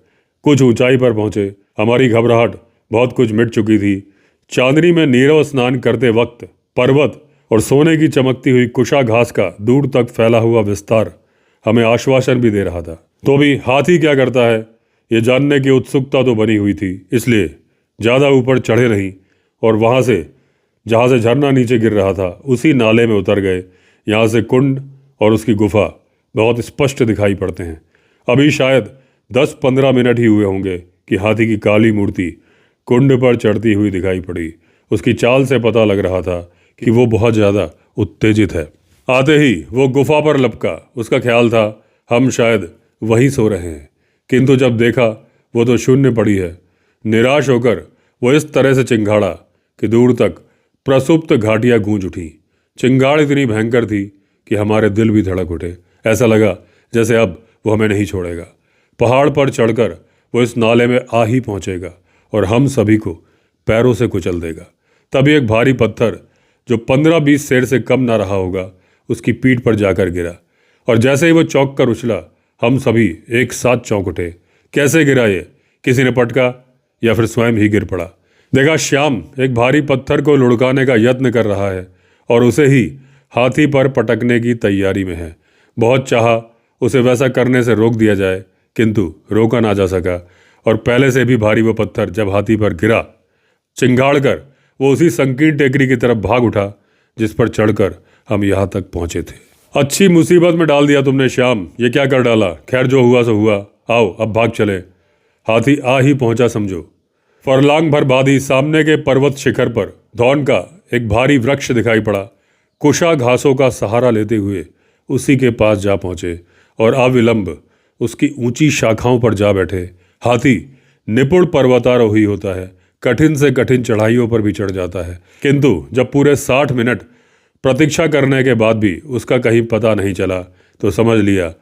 कुछ ऊंचाई पर पहुंचे। हमारी घबराहट बहुत कुछ मिट चुकी थी। चांदनी में नीरव स्नान करते वक्त पर्वत और सोने की चमकती हुई कुशा घास का दूर तक फैला हुआ विस्तार हमें आश्वासन भी दे रहा था। तो भी हाथी क्या करता है ये जानने की उत्सुकता तो बनी हुई थी, इसलिए ज़्यादा ऊपर चढ़े नहीं और वहाँ से जहाँ से झरना नीचे गिर रहा था उसी नाले में उतर गए। यहाँ से कुंड और उसकी गुफा बहुत स्पष्ट दिखाई पड़ते हैं। अभी शायद 10-15 मिनट ही हुए होंगे कि हाथी की काली मूर्ति कुंड पर चढ़ती हुई दिखाई पड़ी। उसकी चाल से पता लग रहा था कि वो बहुत ज़्यादा उत्तेजित है। आते ही वो गुफा पर लपका। उसका ख्याल था हम शायद वहीं सो रहे हैं, किंतु जब देखा वो तो शून्य पड़ी है। निराश होकर वो इस तरह से चिंगाड़ा कि दूर तक प्रसुप्त घाटियाँ गूंज उठी। चिंगाड़ इतनी भयंकर थी कि हमारे दिल भी धड़क उठे। ऐसा लगा जैसे अब वो हमें नहीं छोड़ेगा। पहाड़ पर चढ़कर वो इस नाले में आ ही पहुँचेगा और हम सभी को पैरों से कुचल देगा। तभी एक भारी पत्थर जो 15-20 सेर से कम ना रहा होगा उसकी पीठ पर जाकर गिरा और जैसे ही वो चौंक कर उछला, हम सभी एक साथ चौंक उठे। कैसे गिरा ये? किसी ने पटका या फिर स्वयं ही गिर पड़ा? देखा श्याम एक भारी पत्थर को लुढ़काने का यत्न कर रहा है और उसे ही हाथी पर पटकने की तैयारी में है। बहुत चाहा उसे वैसा करने से रोक दिया जाए, किंतु रोका ना जा सका और पहले से भी भारी वो पत्थर जब हाथी पर गिरा, चिंगाड़ कर वो उसी संकीर्ण टेकरी की तरफ भाग उठा जिस पर चढ़कर हम यहाँ तक पहुँचे थे। अच्छी मुसीबत में डाल दिया तुमने श्याम, ये क्या कर डाला? खैर जो हुआ सो हुआ, आओ अब भाग चले। हाथी आ ही पहुंचा समझो। फरलांग भर बाद ही सामने के पर्वत शिखर पर धौन का एक भारी वृक्ष दिखाई पड़ा। कुशा घासों का सहारा लेते हुए उसी के पास जा पहुंचे और अविलंब उसकी ऊंची शाखाओं पर जा बैठे। हाथी निपुण पर्वतारोही होता है, कठिन से कठिन चढ़ाइयों पर भी चढ़ जाता है, किंतु जब पूरे 60 मिनट प्रतीक्षा करने के बाद भी उसका कहीं पता नहीं चला तो समझ लिया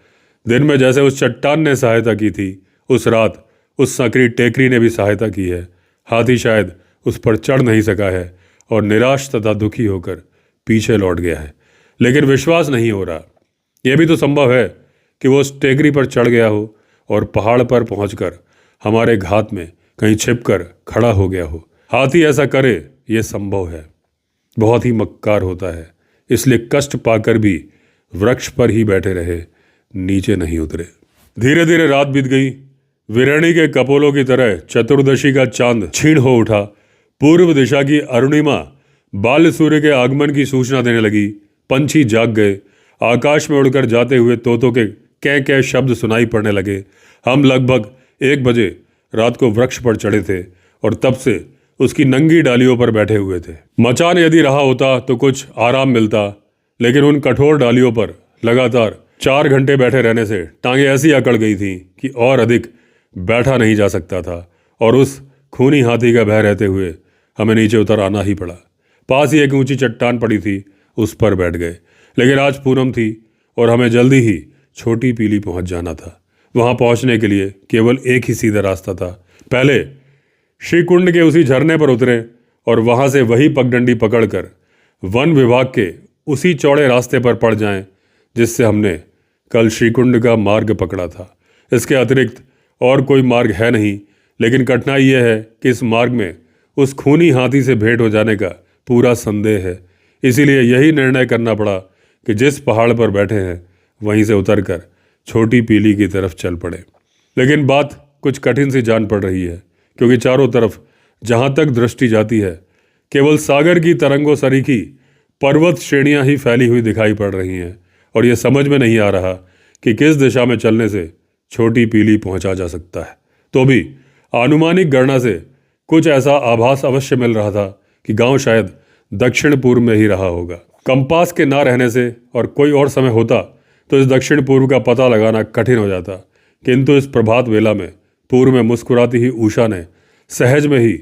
दिन में जैसे उस चट्टान ने सहायता की थी, उस रात उस सकरी टेकरी ने भी सहायता की है। हाथी शायद उस पर चढ़ नहीं सका है और निराश तथा दुखी होकर पीछे लौट गया है। लेकिन विश्वास नहीं हो रहा। यह भी तो संभव है कि वो उस टेकरी पर चढ़ गया हो और पहाड़ पर पहुंचकर हमारे घात में कहीं छिपकर खड़ा हो गया हो। हाथी ऐसा करे ये संभव है। बहुत ही मक्कार होता है, इसलिए कष्ट पाकर भी वृक्ष पर ही बैठे रहे, नीचे नहीं उतरे। धीरे धीरे रात बीत गई। वीरणी के कपोलों की तरह चतुर्दशी का चांद क्षीण हो उठा। पूर्व दिशा की अरुणिमा बाल्य सूर्य के आगमन की सूचना देने लगी। पंछी जाग गए। आकाश में उड़कर जाते हुए तोतों के कै कै शब्द सुनाई पड़ने लगे। हम लगभग 1 बजे रात को वृक्ष पर चढ़े थे और तब से उसकी नंगी डालियों पर बैठे हुए थे। मचान यदि रहा होता तो कुछ आराम मिलता, लेकिन उन कठोर डालियों पर लगातार 4 घंटे बैठे रहने से टांगें ऐसी अकड़ गई थी कि और अधिक बैठा नहीं जा सकता था और उस खूनी हाथी का भय रहते हुए हमें नीचे उतर आना ही पड़ा। पास ही एक ऊंची चट्टान पड़ी थी, उस पर बैठ गए। लेकिन आज पूनम थी और हमें जल्दी ही छोटी पीली पहुंच जाना था। वहां पहुंचने के लिए केवल एक ही सीधा रास्ता था। पहले श्रीकुंड के उसी झरने पर उतरे और वहां से वही पगडंडी पकड़कर वन विभाग के उसी चौड़े रास्ते पर पड़ जाएं जिससे हमने कल श्रीकुंड का मार्ग पकड़ा था। इसके अतिरिक्त और कोई मार्ग है नहीं, लेकिन कठिनाई यह है कि इस मार्ग में उस खूनी हाथी से भेंट हो जाने का पूरा संदेह है। इसीलिए यही निर्णय करना पड़ा कि जिस पहाड़ पर बैठे हैं वहीं से उतरकर छोटी पीली की तरफ चल पड़े। लेकिन बात कुछ कठिन सी जान पड़ रही है, क्योंकि चारों तरफ जहां तक दृष्टि जाती है केवल सागर की तरंगों सरीखी पर्वत श्रेणियां ही फैली हुई दिखाई पड़ रही हैं और यह समझ में नहीं आ रहा कि किस दिशा में चलने से छोटी पीली पहुंचा जा सकता है। तो भी आनुमानिक गणना से कुछ ऐसा आभास अवश्य मिल रहा था कि गांव शायद दक्षिण पूर्व में ही रहा होगा। कंपास के ना रहने से और कोई और समय होता तो इस दक्षिण पूर्व का पता लगाना कठिन हो जाता, किंतु इस प्रभात वेला में पूर्व में मुस्कुराती ही उषा ने सहज में ही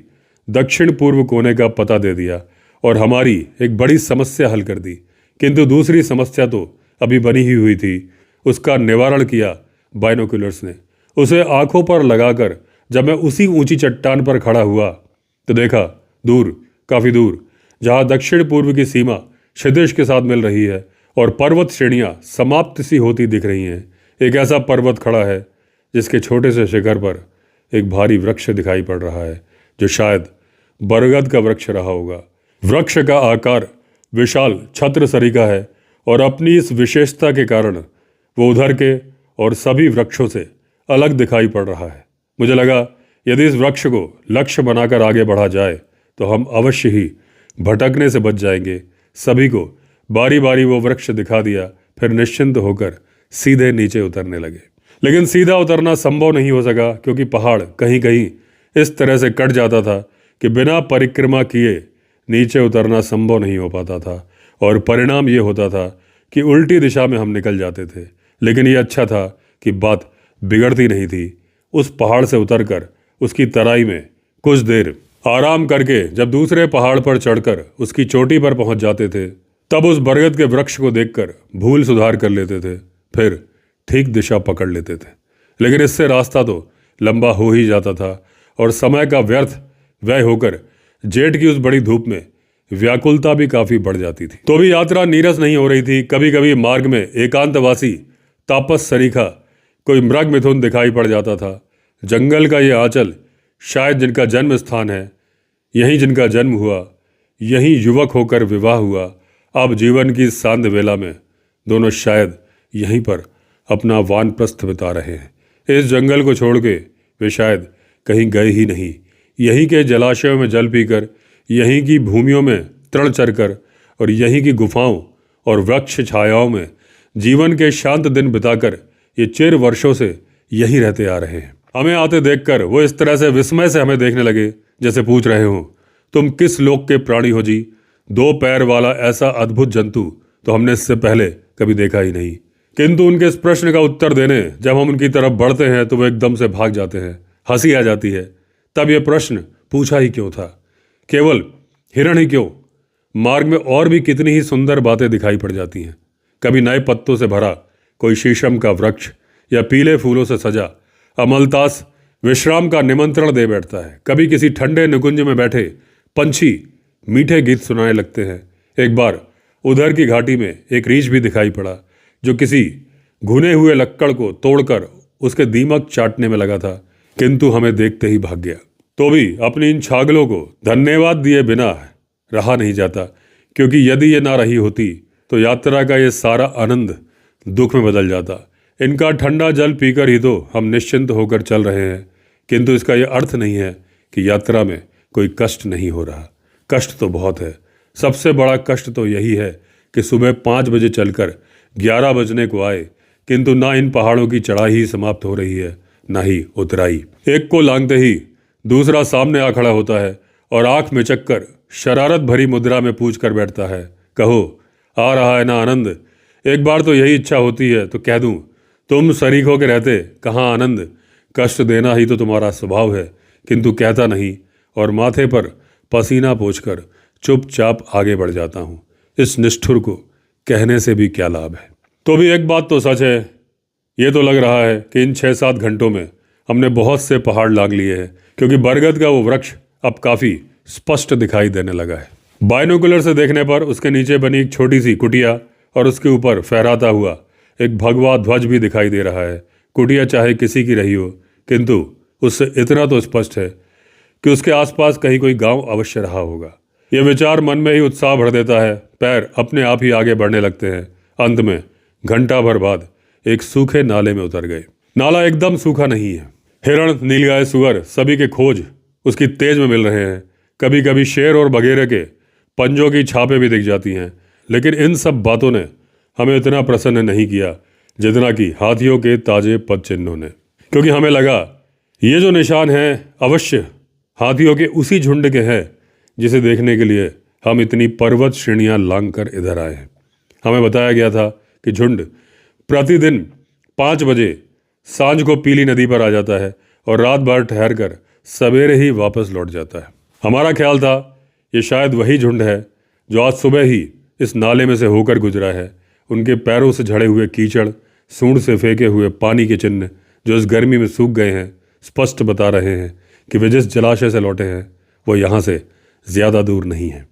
दक्षिण पूर्व कोने का पता दे दिया और हमारी एक बड़ी समस्या हल कर दी। किंतु दूसरी समस्या तो अभी बनी ही हुई थी। उसका निवारण किया बाइनोकुलर्स ने। उसे आंखों पर लगाकर जब मैं उसी ऊंची चट्टान पर खड़ा हुआ तो देखा दूर, काफी दूर, जहां दक्षिण पूर्व की सीमा क्षितिज के साथ मिल रही है और पर्वत श्रेणियां समाप्त सी होती दिख रही हैं, एक ऐसा पर्वत खड़ा है जिसके छोटे से शिखर पर एक भारी वृक्ष दिखाई पड़ रहा है, जो शायद बरगद का वृक्ष रहा होगा। वृक्ष का आकार विशाल छत्र सरीका है और अपनी इस विशेषता के कारण वो उधर के और सभी वृक्षों से अलग दिखाई पड़ रहा है। मुझे लगा यदि इस वृक्ष को लक्ष्य बनाकर आगे बढ़ा जाए तो हम अवश्य ही भटकने से बच जाएंगे। सभी को बारी बारी वो वृक्ष दिखा दिया, फिर निश्चिंत होकर सीधे नीचे उतरने लगे। लेकिन सीधा उतरना संभव नहीं हो सका, क्योंकि पहाड़ कहीं कहीं इस तरह से कट जाता था कि बिना परिक्रमा किए नीचे उतरना संभव नहीं हो पाता था और परिणाम ये होता था कि उल्टी दिशा में हम निकल जाते थे। लेकिन ये अच्छा था कि बात बिगड़ती नहीं थी। उस पहाड़ से उतरकर उसकी तराई में कुछ देर आराम करके जब दूसरे पहाड़ पर चढ़कर उसकी चोटी पर पहुंच जाते थे, तब उस बरगद के वृक्ष को देखकर भूल सुधार कर लेते थे, फिर ठीक दिशा पकड़ लेते थे। लेकिन इससे रास्ता तो लंबा हो ही जाता था और समय का व्यर्थ व्यय होकर जेठ की उस बड़ी धूप में व्याकुलता भी काफी बढ़ जाती थी। तो भी यात्रा नीरस नहीं हो रही थी। कभी कभी मार्ग में एकांतवासी तापस सरीखा कोई मृग मिथुन दिखाई पड़ जाता था। जंगल का ये आंचल शायद जिनका जन्म स्थान है, यहीं जिनका जन्म हुआ, यहीं युवक होकर विवाह हुआ, अब जीवन की सांध वेला में दोनों शायद यहीं पर अपना वानप्रस्थ बिता रहे हैं। इस जंगल को छोड़ के वे शायद कहीं गए ही नहीं। यहीं के जलाशयों में जल पीकर, यहीं की भूमियों में तृण चरकर और यहीं की गुफाओं और वृक्ष छायाओं में जीवन के शांत दिन बिताकर ये चिर वर्षों से यहीं रहते आ रहे हैं। हमें आते देखकर वो इस तरह से विस्मय से हमें देखने लगे जैसे पूछ रहे हों, तुम किस लोक के प्राणी हो जी? 2 पैर वाला ऐसा अद्भुत जंतु तो हमने इससे पहले कभी देखा ही नहीं। किंतु उनके इस प्रश्न का उत्तर देने जब हम उनकी तरफ बढ़ते हैं तो वो एकदम से भाग जाते हैं। हंसी आ जाती है। तब यह प्रश्न पूछा ही क्यों था? केवल हिरण ही क्यों, मार्ग में और भी कितनी ही सुंदर बातें दिखाई पड़ जाती हैं। कभी नए पत्तों से भरा कोई शीशम का वृक्ष या पीले फूलों से सजा अमलतास विश्राम का निमंत्रण दे बैठता है। कभी किसी ठंडे निकुंज में बैठे पंछी मीठे गीत सुनाने लगते हैं। एक बार उधर की घाटी में एक रीछ भी दिखाई पड़ा जो किसी घुने हुए लक्कड़ को तोड़कर उसके दीमक चाटने में लगा था, किंतु हमें देखते ही भाग गया। तो भी अपनी इन छागलों को धन्यवाद दिए बिना रहा नहीं जाता, क्योंकि यदि ये ना रही होती तो यात्रा का ये सारा आनंद दुख में बदल जाता। इनका ठंडा जल पीकर ही तो हम निश्चिंत होकर चल रहे हैं, किंतु इसका यह अर्थ नहीं है कि यात्रा में कोई कष्ट नहीं हो रहा। कष्ट तो बहुत है। सबसे बड़ा कष्ट तो यही है कि सुबह 5 बजे चलकर 11 बजने को आए, किंतु ना इन पहाड़ों की चढ़ाई ही समाप्त हो रही है, ना ही उतराई। एक को लांघते ही दूसरा सामने आ खड़ा होता है और आंख में चक्कर शरारत भरी मुद्रा में पूछ कर बैठता है, कहो आ रहा है ना आनंद। एक बार तो यही इच्छा होती है तो कह दूं, तुम शरीकों के रहते कहाँ आनंद। कष्ट देना ही तो तुम्हारा स्वभाव है, किंतु कहता नहीं और माथे पर पसीना पोंछकर चुपचाप आगे बढ़ जाता हूँ। इस निष्ठुर को कहने से भी क्या लाभ है। तो भी एक बात तो सच है, ये तो लग रहा है कि इन 6-7 घंटों में हमने बहुत से पहाड़ लांघ लिए हैं, क्योंकि बरगद का वो वृक्ष अब काफ़ी स्पष्ट दिखाई देने लगा है। बाइनोकुलर से देखने पर उसके नीचे बनी एक छोटी सी कुटिया और उसके ऊपर फहराता हुआ एक भगवा ध्वज भी दिखाई दे रहा है। कुटिया चाहे किसी की रही हो, किंतु उससे इतना तो स्पष्ट है कि उसके आसपास कहीं कोई गांव अवश्य रहा होगा। यह विचार मन में ही उत्साह भर देता है। पैर अपने आप ही आगे बढ़ने लगते हैं। अंत में घंटा भर बाद एक सूखे नाले में उतर गए। नाला एकदम सूखा नहीं है। हिरण, नीलगाय, सुअर सभी के खोज उसकी तेज में मिल रहे हैं। कभी कभी शेर और बघेरे के पंजों की छापें भी दिख जाती हैं, लेकिन इन सब बातों ने हमें इतना प्रसन्न नहीं किया जितना कि हाथियों के ताजे पद चिन्हों ने, क्योंकि हमें लगा ये जो निशान हैं अवश्य हाथियों के उसी झुंड के हैं जिसे देखने के लिए हम इतनी पर्वत श्रेणियां लांघ कर इधर आए हैं। हमें बताया गया था कि झुंड प्रतिदिन 5 बजे सांझ को पीली नदी पर आ जाता है और रात भर ठहर कर सवेरे ही वापस लौट जाता है। हमारा ख्याल था ये शायद वही झुंड है जो आज सुबह ही इस नाले में से होकर गुजरा है। उनके पैरों से झड़े हुए कीचड़, सूंड से फेंके हुए पानी के चिन्ह जो इस गर्मी में सूख गए हैं, स्पष्ट बता रहे हैं कि वे जिस जलाशय से लौटे हैं वो यहाँ से ज़्यादा दूर नहीं है।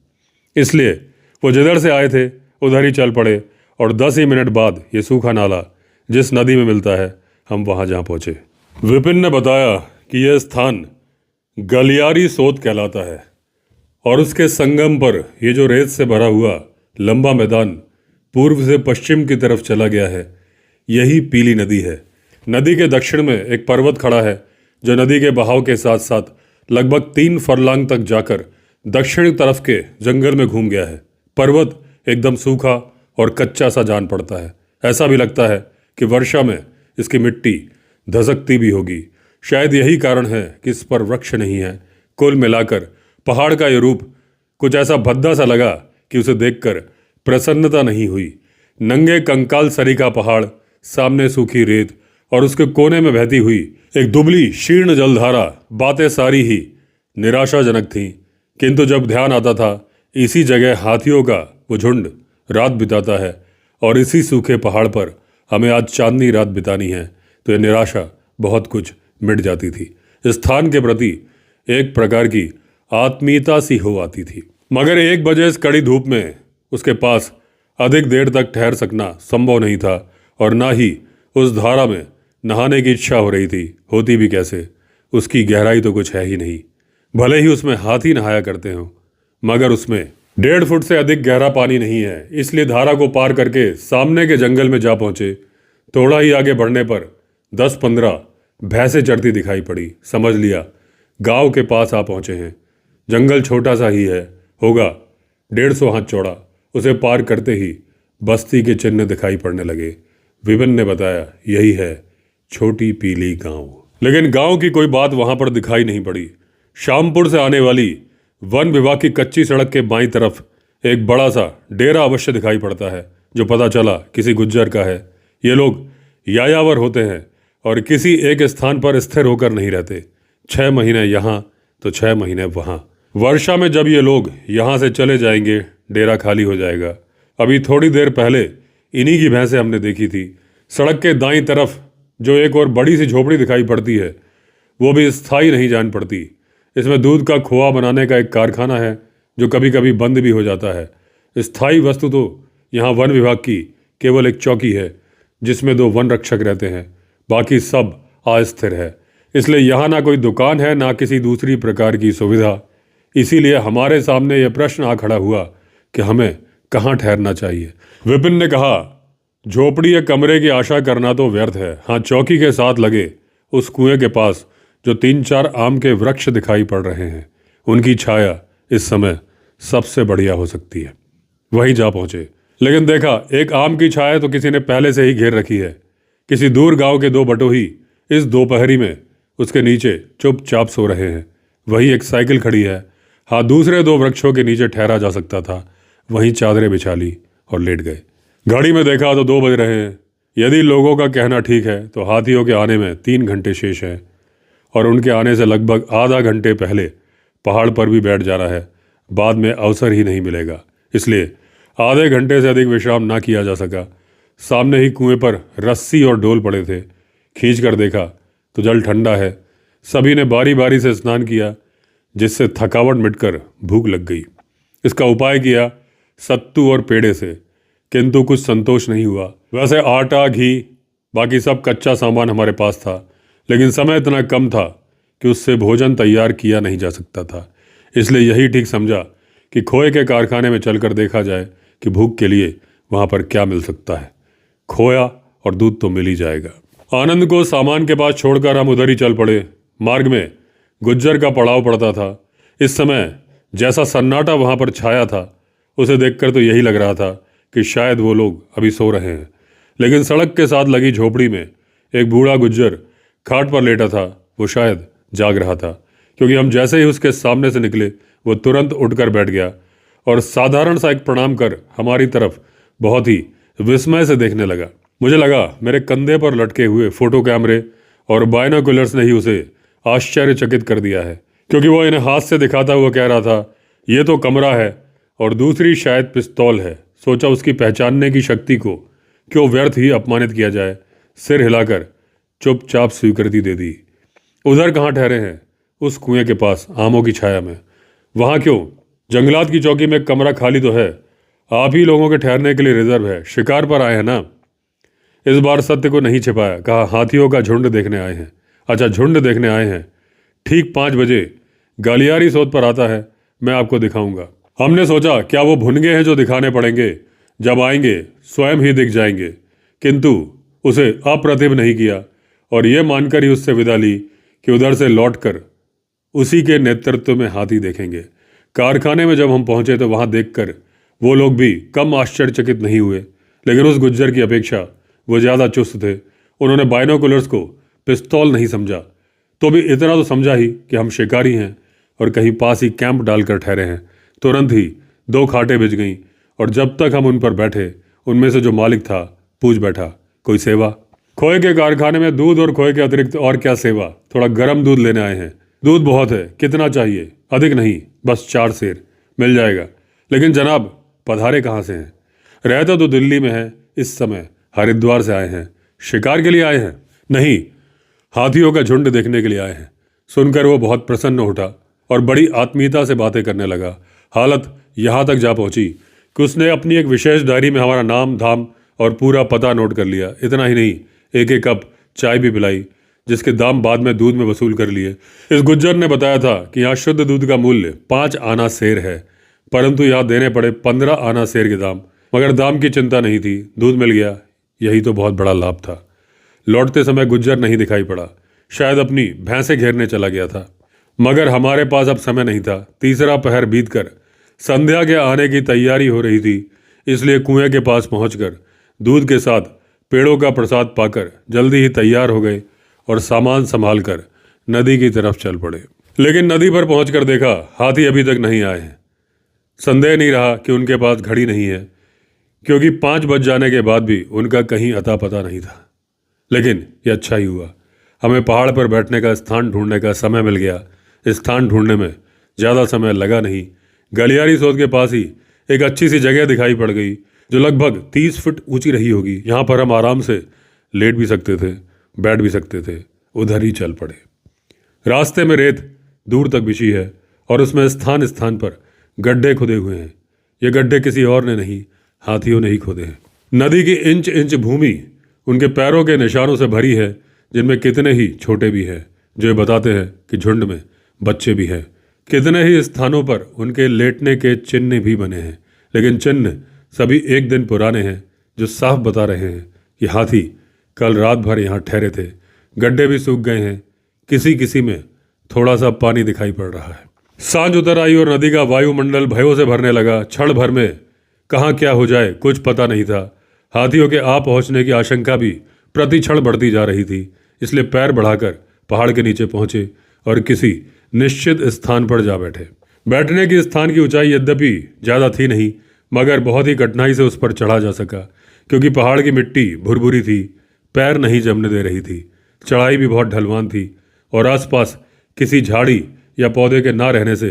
इसलिए वो जिधर से आए थे उधर ही चल पड़े और 10 ही मिनट बाद ये सूखा नाला जिस नदी में मिलता है, हम वहाँ जा पहुँचे। विपिन ने बताया कि यह स्थान गलियारी सोत कहलाता है और उसके संगम पर ये जो रेत से भरा हुआ लंबा मैदान पूर्व से पश्चिम की तरफ चला गया है, यही पीली नदी है। नदी के दक्षिण में एक पर्वत खड़ा है जो नदी के बहाव के साथ साथ लगभग 3 फरलांग तक जाकर दक्षिण तरफ के जंगल में घूम गया है। पर्वत एकदम सूखा और कच्चा सा जान पड़ता है। ऐसा भी लगता है कि वर्षा में इसकी मिट्टी धसकती भी होगी। शायद यही कारण है कि इस पर वृक्ष नहीं है। कुल मिलाकर पहाड़ का ये रूप कुछ ऐसा भद्दा सा लगा कि उसे देखकर प्रसन्नता नहीं हुई। नंगे कंकाल सरीखा पहाड़, सामने सूखी रेत और उसके कोने में बहती हुई एक दुबली शीर्ण जलधारा, बातें सारी ही निराशाजनक थीं। किंतु जब ध्यान आता था इसी जगह हाथियों का वो झुंड रात बिताता है और इसी सूखे पहाड़ पर हमें आज चांदनी रात बितानी है, तो यह निराशा बहुत कुछ मिट जाती थी। इस स्थान के प्रति एक प्रकार की आत्मीयता सी हो आती थी। मगर 1 बजे इस कड़ी धूप में उसके पास अधिक देर तक ठहर सकना संभव नहीं था और ना ही उस धारा में नहाने की इच्छा हो रही थी। होती भी कैसे, उसकी गहराई तो कुछ है ही नहीं। भले ही उसमें हाथी नहाया करते हों, मगर उसमें 1.5 फुट से अधिक गहरा पानी नहीं है। इसलिए धारा को पार करके सामने के जंगल में जा पहुंचे। थोड़ा ही आगे बढ़ने पर 10-15 भैंसें चरती दिखाई पड़ी। समझ लिया गांव के पास आ पहुंचे हैं। जंगल छोटा सा ही है, होगा 150 हाथ चौड़ा। उसे पार करते ही बस्ती के चिन्ह दिखाई पड़ने लगे। विपिन ने बताया यही है छोटी पीली गांव। लेकिन गांव की कोई बात वहां पर दिखाई नहीं पड़ी। शामपुर से आने वाली वन विभाग की कच्ची सड़क के बाईं तरफ एक बड़ा सा डेरा अवश्य दिखाई पड़ता है, जो पता चला किसी गुज्जर का है। ये लोग यायावर होते हैं और किसी एक स्थान पर स्थिर होकर नहीं रहते। 6 महीने यहाँ तो 6 महीने वहाँ। वर्षा में जब ये लोग यहाँ से चले जाएंगे, डेरा खाली हो जाएगा। अभी थोड़ी देर पहले इन्हीं की भैंसें हमने देखी थी। सड़क के दाईं तरफ जो एक और बड़ी सी झोपड़ी दिखाई पड़ती है, वो भी स्थायी नहीं जान पड़ती। इसमें दूध का खोआ बनाने का एक कारखाना है जो कभी कभी बंद भी हो जाता है। स्थायी वस्तु तो यहाँ वन विभाग की केवल एक चौकी है जिसमें 2 वन रक्षक रहते हैं, बाकी सब अस्थिर है। इसलिए यहाँ ना कोई दुकान है ना किसी दूसरी प्रकार की सुविधा। इसीलिए हमारे सामने यह प्रश्न आ खड़ा हुआ कि हमें कहाँ ठहरना चाहिए। विपिन ने कहा, झोपड़ी या कमरे की आशा करना तो व्यर्थ है। हाँ, चौकी के साथ लगे उस कुएं के पास जो 3-4 आम के वृक्ष दिखाई पड़ रहे हैं, उनकी छाया इस समय सबसे बढ़िया हो सकती है। वहीं जा पहुंचे, लेकिन देखा एक आम की छाया तो किसी ने पहले से ही घेर रखी है। किसी दूर गांव के 2 बटोही इस दोपहरी में उसके नीचे चुपचाप सो रहे हैं। वहीं एक साइकिल खड़ी है। हाँ, दूसरे 2 वृक्षों के नीचे ठहरा जा सकता था। वहीं चादरें बिछा ली और लेट गए। घड़ी में देखा तो 2 बज रहे हैं। यदि लोगों का कहना ठीक है तो हाथियों के आने में 3 घंटे शेष हैं और उनके आने से लगभग आधा घंटे पहले पहाड़ पर भी बैठ जाना है। बाद में अवसर ही नहीं मिलेगा, इसलिए आधे घंटे से अधिक विश्राम ना किया जा सका। सामने ही कुएं पर रस्सी और डोल पड़े थे। खींच कर देखा तो जल ठंडा है। सभी ने बारी बारी से स्नान किया, जिससे थकावट मिटकर भूख लग गई। इसका उपाय किया सत्तू और पेड़े से, किंतु कुछ संतोष नहीं हुआ। वैसे आटा, घी, बाकी सब कच्चा सामान हमारे पास था, लेकिन समय इतना कम था कि उससे भोजन तैयार किया नहीं जा सकता था। इसलिए यही ठीक समझा कि खोए के कारखाने में चलकर देखा जाए कि भूख के लिए वहाँ पर क्या मिल सकता है। खोया और दूध तो मिल ही जाएगा। आनंद को सामान के पास छोड़कर हम उधर ही चल पड़े। मार्ग में गुज्जर का पड़ाव पड़ता था। इस समय जैसा सन्नाटा वहाँ पर छाया था, उसे देखकर तो यही लग रहा था कि शायद वो लोग अभी सो रहे हैं। लेकिन सड़क के साथ लगी झोपड़ी में एक बूढ़ा गुज्जर खाट पर लेटा था। वो शायद जाग रहा था, क्योंकि हम जैसे ही उसके सामने से निकले वो तुरंत उठकर बैठ गया और साधारण सा एक प्रणाम कर हमारी तरफ बहुत ही विस्मय से देखने लगा। मुझे लगा मेरे कंधे पर लटके हुए फोटो कैमरे और बायनोकुलर्स ने ही उसे आश्चर्यचकित कर दिया है, क्योंकि वो इन्हें हाथ से दिखाता हुआ कह रहा था, ये तो कमरा है और दूसरी शायद पिस्तौल है। सोचा उसकी पहचानने की शक्ति को क्यों व्यर्थ ही अपमानित किया जाए। सिर हिलाकर चुपचाप स्वीकृति दे दी। उधर कहाँ ठहरे हैं? उस कुएं के पास आमों की छाया में। वहाँ क्यों? जंगलात की चौकी में एक कमरा खाली तो है। आप ही लोगों के ठहरने के लिए रिजर्व है। शिकार पर आए हैं ना? इस बार सत्य को नहीं छिपाया। कहा, हाथियों का झुंड देखने आए हैं। अच्छा, झुंड देखने आए हैं। ठीक 5 बजे गालियारी सोत पर आता है, मैं आपको दिखाऊंगा। हमने सोचा क्या वो भुनगे हैं जो दिखाने पड़ेंगे, जब आएंगे स्वयं ही दिख जाएंगे, किंतु उसे अप्रतिभ नहीं किया और ये मानकर ही उससे विदा ली कि उधर से लौटकर उसी के नेतृत्व में हाथी देखेंगे। कारखाने में जब हम पहुंचे तो वहां देखकर वो लोग भी कम आश्चर्यचकित नहीं हुए, लेकिन उस गुज्जर की अपेक्षा वो ज़्यादा चुस्त थे। उन्होंने बायनोकुलर्स को पिस्तौल नहीं समझा, तो भी इतना तो समझा ही कि हम शिकारी हैं और कहीं पास ही कैंप डालकर ठहरे हैं। तुरंत ही 2 खाटें बिछ गईं और जब तक हम उन पर बैठे, उनमें से जो मालिक था पूछ बैठा, कोई सेवा? खोए के कारखाने में दूध और खोए के अतिरिक्त और क्या सेवा? थोड़ा गर्म दूध लेने आए हैं। दूध बहुत है, कितना चाहिए? अधिक नहीं, बस 4 सेर मिल जाएगा। लेकिन जनाब पधारे कहाँ से हैं? रहता तो दिल्ली में है, इस समय हरिद्वार से आए हैं। शिकार के लिए आए हैं? नहीं, हाथियों का झुंड देखने के लिए आए हैं। सुनकर वो बहुत प्रसन्न उठा और बड़ी आत्मीयता से बातें करने लगा। हालत यहाँ तक जा पहुंची कि उसने अपनी एक विशेष डायरी में हमारा नाम, धाम और पूरा पता नोट कर लिया। इतना ही नहीं, 1-1 कप चाय भी पिलाई, जिसके दाम बाद में दूध में वसूल कर लिए। इस गुज्जर ने बताया था कि यहाँ शुद्ध दूध का मूल्य 5 आना सेर है, परंतु यहाँ देने पड़े 15 आना सेर के दाम। मगर दाम की चिंता नहीं थी, दूध मिल गया, यही तो बहुत बड़ा लाभ था। लौटते समय गुज्जर नहीं दिखाई पड़ा, शायद अपनी भैंसें घेरने चला गया था। मगर हमारे पास अब समय नहीं था। तीसरा पहर बीतकर संध्या के आने की तैयारी हो रही थी, इसलिए कुएं के पास पहुंचकर दूध के साथ पेड़ों का प्रसाद पाकर जल्दी ही तैयार हो गए और सामान संभाल कर नदी की तरफ चल पड़े। लेकिन नदी पर पहुंचकर देखा हाथी अभी तक नहीं आए हैं। संदेह नहीं रहा कि उनके पास घड़ी नहीं है, क्योंकि 5 बज जाने के बाद भी उनका कहीं अता पता नहीं था। लेकिन यह अच्छा ही हुआ, हमें पहाड़ पर बैठने का स्थान ढूंढने का समय मिल गया। स्थान ढूंढने में ज़्यादा समय लगा नहीं। गलियारी सोत के पास ही एक अच्छी सी जगह दिखाई पड़ गई, जो लगभग 30 फुट ऊंची रही होगी। यहाँ पर हम आराम से लेट भी सकते थे, बैठ भी सकते थे। उधर ही चल पड़े। रास्ते में रेत दूर तक बिछी है और उसमें स्थान स्थान पर गड्ढे खुदे हुए हैं। ये गड्ढे किसी और ने नहीं, हाथियों ने ही खोदे हैं। नदी की इंच इंच भूमि उनके पैरों के निशानों से भरी है, जिनमें कितने ही छोटे भी हैं, जो ये बताते हैं कि झुंड में बच्चे भी हैं। कितने ही स्थानों पर उनके लेटने के चिन्ह भी बने हैं, लेकिन चिन्ह सभी एक दिन पुराने हैं, जो साफ बता रहे हैं कि हाथी कल रात भर यहाँ ठहरे थे। गड्ढे भी सूख गए हैं, किसी किसी में थोड़ा सा पानी दिखाई पड़ रहा है। सांझ उतर आई और नदी का वायुमंडल भयों से भरने लगा। क्षण भर में कहाँ क्या हो जाए कुछ पता नहीं था। हाथियों के आ पहुंचने की आशंका भी प्रति क्षण बढ़ती जा रही थी, इसलिए पैर बढ़ाकर पहाड़ के नीचे पहुंचे और किसी निश्चित स्थान पर जा बैठे। बैठने की स्थान की ऊंचाई यद्यपि ज़्यादा थी नहीं, मगर बहुत ही कठिनाई से उस पर चढ़ा जा सका, क्योंकि पहाड़ की मिट्टी भुरभुरी थी, पैर नहीं जमने दे रही थी। चढ़ाई भी बहुत ढलवान थी और आसपास किसी झाड़ी या पौधे के ना रहने से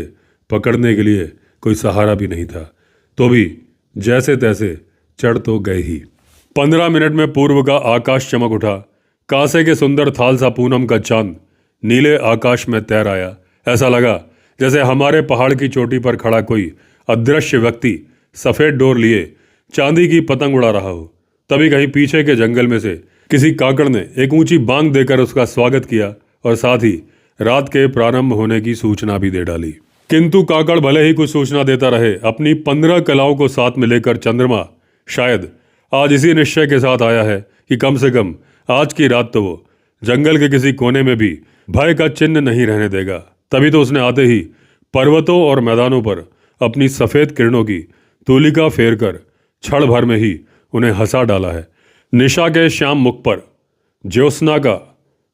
पकड़ने के लिए कोई सहारा भी नहीं था। तो भी जैसे तैसे चढ़ तो गए ही। 15 मिनट में पूर्व का आकाश चमक उठा। कांसे के सुंदर थाल सा पूनम का चांद नीले आकाश में तैर आया। ऐसा लगा जैसे हमारे पहाड़ की चोटी पर खड़ा कोई अदृश्य व्यक्ति सफेद डोर लिए चांदी की पतंग उड़ा रहा हो। तभी कहीं पीछे के जंगल में से किसी काकड़ ने एक ऊंची बांग देकर उसका स्वागत किया और साथ ही रात के प्रारंभ होने की सूचना भी दे डाली। किंतु काकड़ भले ही कुछ सूचना देता रहे, अपनी 15 कलाओं को साथ में लेकर चंद्रमा शायद आज इसी निश्चय के साथ आया है कि कम से कम आज की रात तो वो जंगल के किसी कोने में भी भय का चिन्ह नहीं रहने देगा। तभी तो उसने आते ही पर्वतों और मैदानों पर अपनी सफेद किरणों की तूलिका फेर कर क्षण भर में ही उन्हें हंसा डाला है। निशा के श्याम मुख पर ज्योत्सना का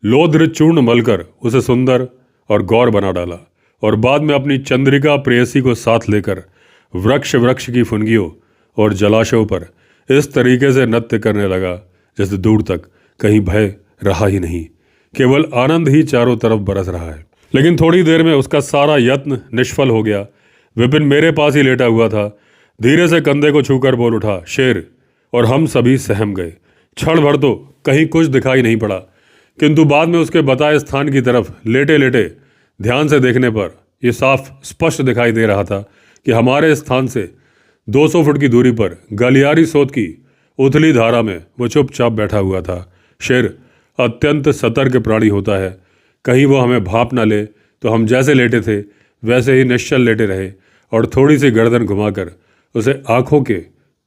लोद्र चूर्ण मलकर उसे सुंदर और गौर बना डाला और बाद में अपनी चंद्रिका प्रेयसी को साथ लेकर वृक्ष वृक्ष की फुनगियों और जलाशयों पर इस तरीके से नृत्य करने लगा जैसे दूर तक कहीं भय रहा ही नहीं, केवल आनंद ही चारों तरफ बरस रहा है। लेकिन थोड़ी देर में उसका सारा यत्न निष्फल हो गया। विपिन मेरे पास ही लेटा हुआ था, धीरे से कंधे को छूकर बोल उठा, शेर। और हम सभी सहम गए। क्षण भर तो कहीं कुछ दिखाई नहीं पड़ा, किंतु बाद में उसके बताए स्थान की तरफ लेटे लेटे ध्यान से देखने पर यह साफ स्पष्ट दिखाई दे रहा था कि हमारे स्थान से 200 फुट की दूरी पर गलियारी सोत की उथली धारा में वो चुपचाप बैठा हुआ था। शेर अत्यंत सतर्क प्राणी होता है, कहीं वो हमें भाप ना ले, तो हम जैसे लेटे थे वैसे ही निश्चल लेटे रहे और थोड़ी सी गर्दन घुमाकर उसे आंखों के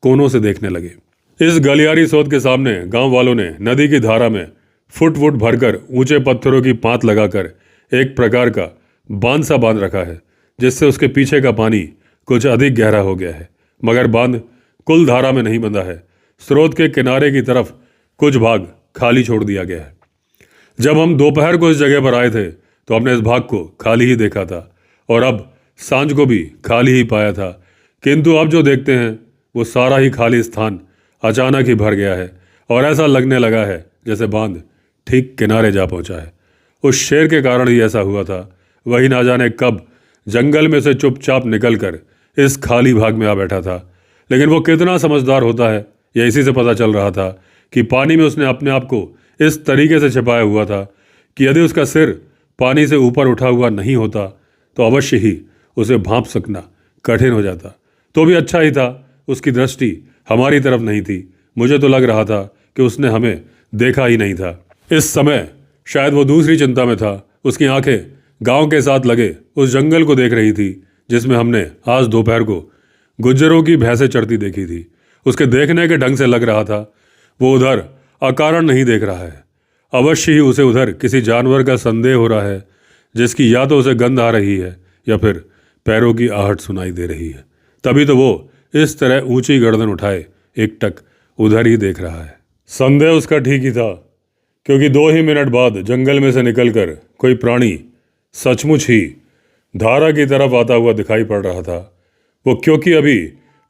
कोनों से देखने लगे। इस गलियारी सोत के सामने गांव वालों ने नदी की धारा में फुट फुट भरकर ऊंचे पत्थरों की पात लगाकर एक प्रकार का बांध सा बांध रखा है, जिससे उसके पीछे का पानी कुछ अधिक गहरा हो गया है, मगर बांध कुल धारा में नहीं बंधा है। स्रोत के किनारे की तरफ कुछ भाग खाली छोड़ दिया गया है। जब हम दोपहर को इस जगह पर आए थे तो हमने इस भाग को खाली ही देखा था और अब सांझ को भी खाली ही पाया था, किंतु अब जो देखते हैं वो सारा ही खाली स्थान अचानक ही भर गया है और ऐसा लगने लगा है जैसे बांध ठीक किनारे जा पहुंचा है। उस शेर के कारण ही ऐसा हुआ था। वही ना जाने कब जंगल में से चुपचाप निकलकर इस खाली भाग में आ बैठा था, लेकिन वो कितना समझदार होता है यह इसी से पता चल रहा था कि पानी में उसने अपने आप को इस तरीके से छिपाया हुआ था कि यदि उसका सिर पानी से ऊपर उठा हुआ नहीं होता तो अवश्य ही उसे भांप सकना कठिन हो जाता। तो भी अच्छा ही था उसकी दृष्टि हमारी तरफ नहीं थी। मुझे तो लग रहा था कि उसने हमें देखा ही नहीं था। इस समय शायद वो दूसरी चिंता में था। उसकी आंखें गांव के साथ लगे उस जंगल को देख रही थी जिसमें हमने आज दोपहर को गुज्जरों की भैंसें चढ़ती देखी थी। उसके देखने के ढंग से लग रहा था वो उधर अकारण नहीं देख रहा है। अवश्य ही उसे उधर किसी जानवर का संदेह हो रहा है, जिसकी या तो उसे गंध आ रही है या फिर पैरों की आहट सुनाई दे रही है। तभी तो वो इस तरह ऊंची गर्दन उठाए एकटक उधर ही देख रहा है। संदेह उसका ठीक ही था, क्योंकि 2 ही मिनट बाद जंगल में से निकलकर कोई प्राणी सचमुच ही धारा की तरफ आता हुआ दिखाई पड़ रहा था। वो क्योंकि अभी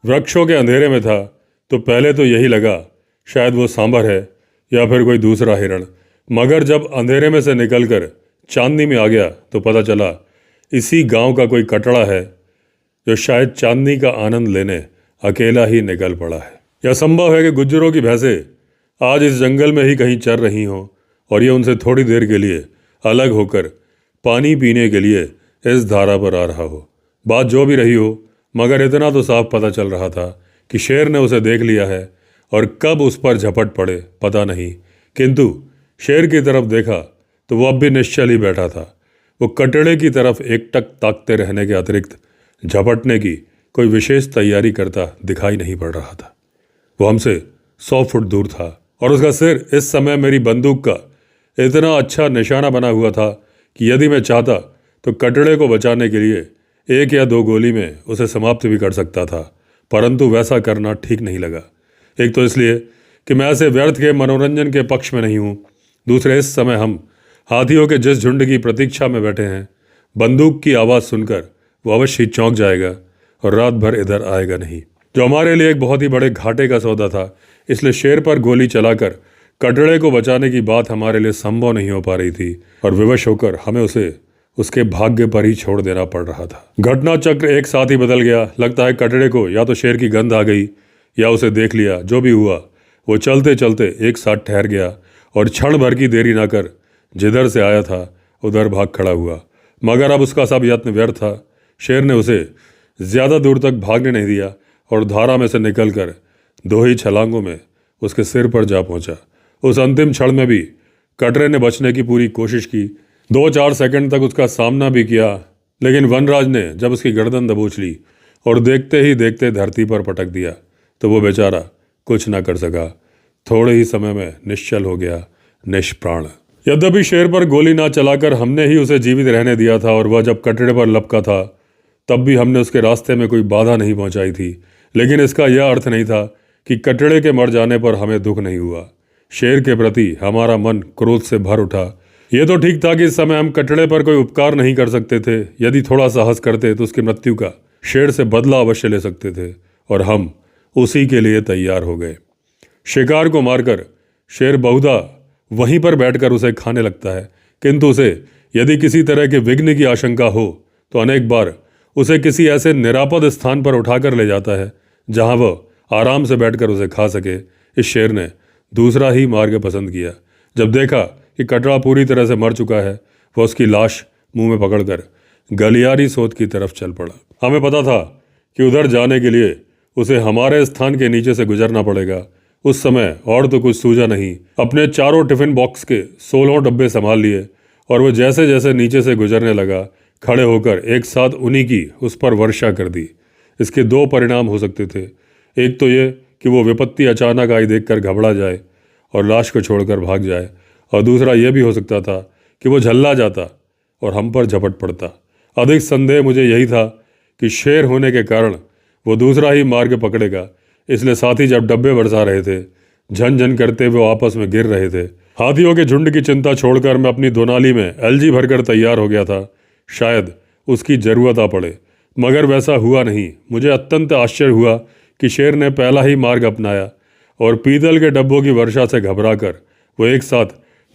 वृक्षों के अंधेरे में था तो पहले तो यही लगा शायद वो सांभर है या फिर कोई दूसरा हिरण, मगर जब अंधेरे में से निकलकर चांदनी में आ गया तो पता चला इसी गांव का कोई कटड़ा है जो शायद चांदनी का आनंद लेने अकेला ही निकल पड़ा है। यह संभव है कि गुज्जरों की भैंसें आज इस जंगल में ही कहीं चर रही हों और ये उनसे थोड़ी देर के लिए अलग होकर पानी पीने के लिए इस धारा पर आ रहा हो। बात जो भी रही हो, मगर इतना तो साफ पता चल रहा था कि शेर ने उसे देख लिया है और कब उस पर झपट पड़े पता नहीं, किंतु शेर की तरफ देखा तो वो अब भी निश्चल ही बैठा था। वो कटड़े की तरफ एकटक ताकते रहने के अतिरिक्त झपटने की कोई विशेष तैयारी करता दिखाई नहीं पड़ रहा था। वो हमसे 100 फुट दूर था और उसका सिर इस समय मेरी बंदूक का इतना अच्छा निशाना बना हुआ था कि यदि मैं चाहता तो कटड़े को बचाने के लिए 1 या 2 गोली में उसे समाप्त भी कर सकता था, परंतु वैसा करना ठीक नहीं लगा। एक तो इसलिए कि मैं ऐसे व्यर्थ के मनोरंजन के पक्ष में नहीं हूँ, दूसरे इस समय हम हाथियों के जिस झुंड की प्रतीक्षा में बैठे हैं, बंदूक की आवाज़ सुनकर वो अवश्य ही चौंक जाएगा और रात भर इधर आएगा नहीं, जो हमारे लिए एक बहुत ही बड़े घाटे का सौदा था। इसलिए शेर पर गोली चलाकर कटड़े को बचाने की बात हमारे लिए संभव नहीं हो पा रही थी और विवश होकर हमें उसे उसके भाग्य पर ही छोड़ देना पड़ रहा था। घटना चक्र एक साथ ही बदल गया। लगता है कटड़े को या तो शेर की गंध आ गई या उसे देख लिया। जो भी हुआ वो चलते चलते एक साथ ठहर गया और क्षण भर की देरी ना कर जिधर से आया था उधर भाग खड़ा हुआ। मगर अब उसका सब यत्न व्यर्थ था। शेर ने उसे ज़्यादा दूर तक भागने नहीं दिया और धारा में से निकलकर 2 ही छलांगों में उसके सिर पर जा पहुंचा। उस अंतिम क्षण में भी कटरे ने बचने की पूरी कोशिश की। 2-4 सेकंड तक उसका सामना भी किया, लेकिन वनराज ने जब उसकी गर्दन दबोच ली और देखते ही देखते धरती पर पटक दिया तो वो बेचारा कुछ ना कर सका। थोड़े ही समय में निश्चल हो गया, निष्प्राण। यद्यपि शेर पर गोली ना चलाकर हमने ही उसे जीवित रहने दिया था और वह जब कटरे पर लपका था तब भी हमने उसके रास्ते में कोई बाधा नहीं पहुंचाई थी, लेकिन इसका यह अर्थ नहीं था कि कटड़े के मर जाने पर हमें दुख नहीं हुआ। शेर के प्रति हमारा मन क्रोध से भर उठा। यह तो ठीक था कि इस समय हम कटड़े पर कोई उपकार नहीं कर सकते थे। यदि थोड़ा साहस करते तो उसकी मृत्यु का शेर से बदला अवश्य ले सकते थे और हम उसी के लिए तैयार हो गए। शिकार को मारकर शेर बहुधा वहीं पर बैठकर उसे खाने लगता है, किंतु उसे यदि किसी तरह के विघ्न की आशंका हो तो अनेक बार उसे किसी ऐसे निरापद स्थान पर उठाकर ले जाता है जहां वह आराम से बैठकर उसे खा सके। इस शेर ने दूसरा ही मार्ग पसंद किया। जब देखा कि कटड़ा पूरी तरह से मर चुका है, वह उसकी लाश मुंह में पकड़कर गलियारी सोत की तरफ चल पड़ा। हमें पता था कि उधर जाने के लिए उसे हमारे स्थान के नीचे से गुजरना पड़ेगा। उस समय और तो कुछ सूझा नहीं। अपने चारों टिफिन बॉक्स के 16 डब्बे संभाल लिए और वो जैसे जैसे नीचे से गुजरने लगा, खड़े होकर एक साथ उन्हीं की उस पर वर्षा कर दी। इसके 2 परिणाम हो सकते थे। एक तो ये कि वो विपत्ति अचानक आई देखकर घबरा जाए और लाश को छोड़कर भाग जाए, और दूसरा यह भी हो सकता था कि वो झल्ला जाता और हम पर झपट पड़ता। अधिक संदेह मुझे यही था कि शेर होने के कारण वो दूसरा ही मार्ग पकड़ेगा। इसलिए साथी जब डब्बे बरसा रहे थे, झन झन करते हुए आपस में गिर रहे थे। हाथियों के झुंड की चिंता छोड़कर मैं अपनी दोनाली में एलजी भरकर तैयार हो गया था। शायद उसकी जरूरत आ पड़े, मगर वैसा हुआ नहीं। मुझे अत्यंत आश्चर्य हुआ कि शेर ने पहला ही मार्ग अपनाया और पीतल के डब्बों की वर्षा से घबराकर वो एक साथ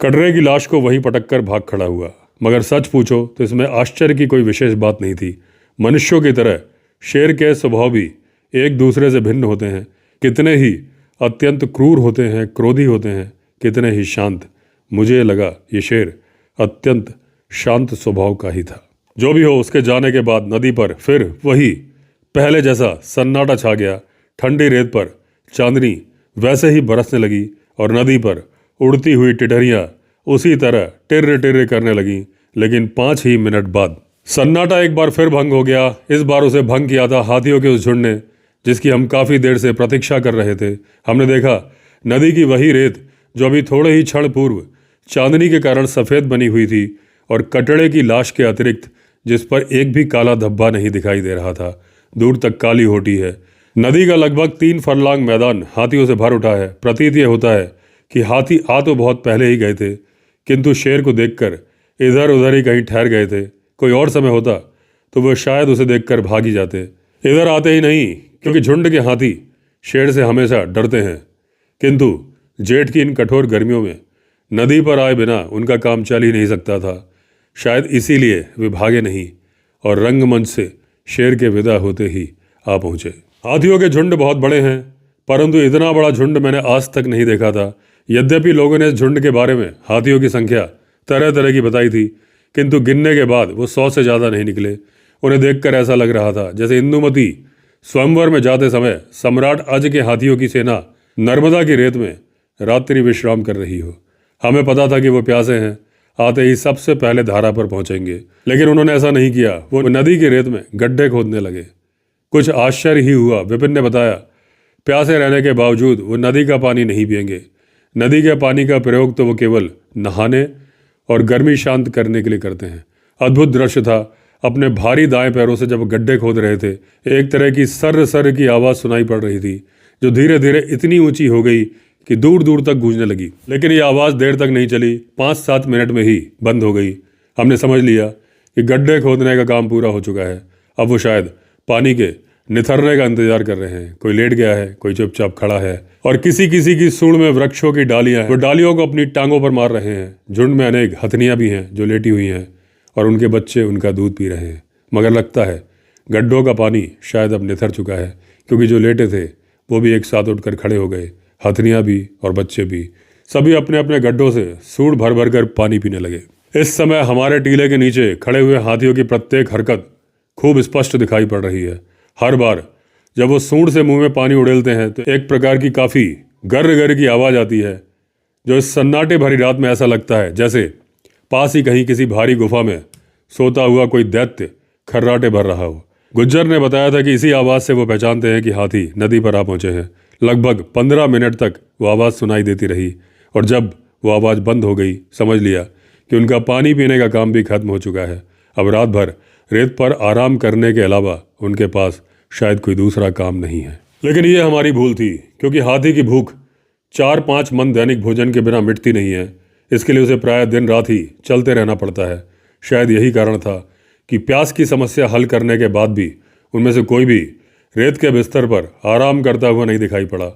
कटरे की लाश को वहीं पटक कर भाग खड़ा हुआ। मगर सच पूछो तो इसमें आश्चर्य की कोई विशेष बात नहीं थी। मनुष्यों की तरह शेर के स्वभाव भी एक दूसरे से भिन्न होते हैं। कितने ही अत्यंत क्रूर होते हैं, क्रोधी होते हैं, कितने ही शांत। मुझे लगा ये शेर अत्यंत शांत स्वभाव का ही था। जो भी हो, उसके जाने के बाद नदी पर फिर वही पहले जैसा सन्नाटा छा गया। ठंडी रेत पर चांदनी वैसे ही बरसने लगी और नदी पर उड़ती हुई टिटहरियां उसी तरह टिर्र टिर्र करने लगी। लेकिन 5 ही मिनट बाद सन्नाटा एक बार फिर भंग हो गया। इस बार उसे भंग किया था हाथियों के उस झुंड ने, जिसकी हम काफ़ी देर से प्रतीक्षा कर रहे थे। हमने देखा नदी की वही रेत जो अभी थोड़े ही क्षण पूर्व चांदनी के कारण सफ़ेद बनी हुई थी और कटड़े की लाश के अतिरिक्त जिस पर एक भी काला धब्बा नहीं दिखाई दे रहा था, दूर तक काली होटी है। नदी का लगभग 3 फरलांग मैदान हाथियों से भर उठा है। प्रतीत ये होता है कि हाथी आ तो बहुत पहले ही गए थे, किंतु शेर को देखकर इधर उधर ही कहीं ठहर गए थे। कोई और समय होता तो वो शायद उसे देखकर भाग ही जाते। इधर आते ही नहीं, क्योंकि झुंड के हाथी शेर से हमेशा डरते हैं। किंतु जेठ की इन कठोर गर्मियों में नदी पर आए बिना उनका काम चल ही नहीं सकता था। शायद इसीलिए वे भागे नहीं और रंगमंच से शेर के विदा होते ही आ पहुँचे। हाथियों के झुंड बहुत बड़े हैं, परंतु इतना बड़ा झुंड मैंने आज तक नहीं देखा था। यद्यपि लोगों ने इस झुंड के बारे में हाथियों की संख्या तरह तरह की बताई थी, किंतु गिनने के बाद वो 100 से ज़्यादा नहीं निकले। उन्हें देखकर ऐसा लग रहा था जैसे इंदुमती स्वयंवर में जाते समय सम्राट अज के हाथियों की सेना नर्मदा की रेत में रात्रि विश्राम कर रही हो। हमें पता था कि वो प्यासे हैं, आते ही सबसे पहले धारा पर पहुंचेंगे, लेकिन उन्होंने ऐसा नहीं किया। वो नदी की रेत में गड्ढे खोदने लगे। कुछ आश्चर्य ही हुआ। विपिन ने बताया, प्यासे रहने के बावजूद वो नदी का पानी नहीं पिएंगे। नदी के पानी का प्रयोग तो वो केवल नहाने और गर्मी शांत करने के लिए करते हैं। अद्भुत दृश्य था। अपने भारी दाएं पैरों से जब गड्ढे खोद रहे थे, एक तरह की सर्र सर्र की आवाज़ सुनाई पड़ रही थी, जो धीरे धीरे इतनी ऊंची हो गई कि दूर दूर तक गूंजने लगी। लेकिन ये आवाज़ देर तक नहीं चली, 5-7 मिनट में ही बंद हो गई। हमने समझ लिया कि गड्ढे खोदने का काम पूरा हो चुका है। अब वो शायद पानी के निथरने का इंतजार कर रहे हैं। कोई लेट गया है, कोई चुपचाप खड़ा है, और किसी किसी की सूंड में वृक्षों की डालियां हैं। वो डालियों को अपनी टांगों पर मार रहे हैं। झुंड में अनेक हथनियां भी हैं जो लेटी हुई हैं, और उनके बच्चे उनका दूध पी रहे हैं। मगर लगता है गड्ढों का पानी शायद अब निथर चुका है, क्योंकि जो लेटे थे वो भी एक साथ उठकर खड़े हो गए। हथनियां भी और बच्चे भी, सभी अपने अपने गड्ढों से सूंड भर भर कर पानी पीने लगे। इस समय हमारे टीले के नीचे खड़े हुए हाथियों की प्रत्येक हरकत खूब स्पष्ट दिखाई पड़ रही है। हर बार जब वो सूंड से मुंह में पानी उड़ेलते हैं तो एक प्रकार की काफ़ी गर्र गर्र की आवाज़ आती है, जो इस सन्नाटे भरी रात में ऐसा लगता है जैसे पास ही कहीं किसी भारी गुफा में सोता हुआ कोई दैत्य खर्राटे भर रहा हो। गुज्जर ने बताया था कि इसी आवाज़ से वो पहचानते हैं कि हाथी नदी पर आ पहुंचे हैं। लगभग 15 मिनट तक वो आवाज़ सुनाई देती रही, और जब वो आवाज़ बंद हो गई, समझ लिया कि उनका पानी पीने का काम भी खत्म हो चुका है। अब रात भर रेत पर आराम करने के अलावा उनके पास शायद कोई दूसरा काम नहीं है। लेकिन ये हमारी भूल थी, क्योंकि हाथी की भूख 4-5 मन दैनिक भोजन के बिना मिटती नहीं है। इसके लिए उसे प्रायः दिन रात ही चलते रहना पड़ता है। शायद यही कारण था कि प्यास की समस्या हल करने के बाद भी उनमें से कोई भी रेत के बिस्तर पर आराम करता हुआ नहीं दिखाई पड़ा।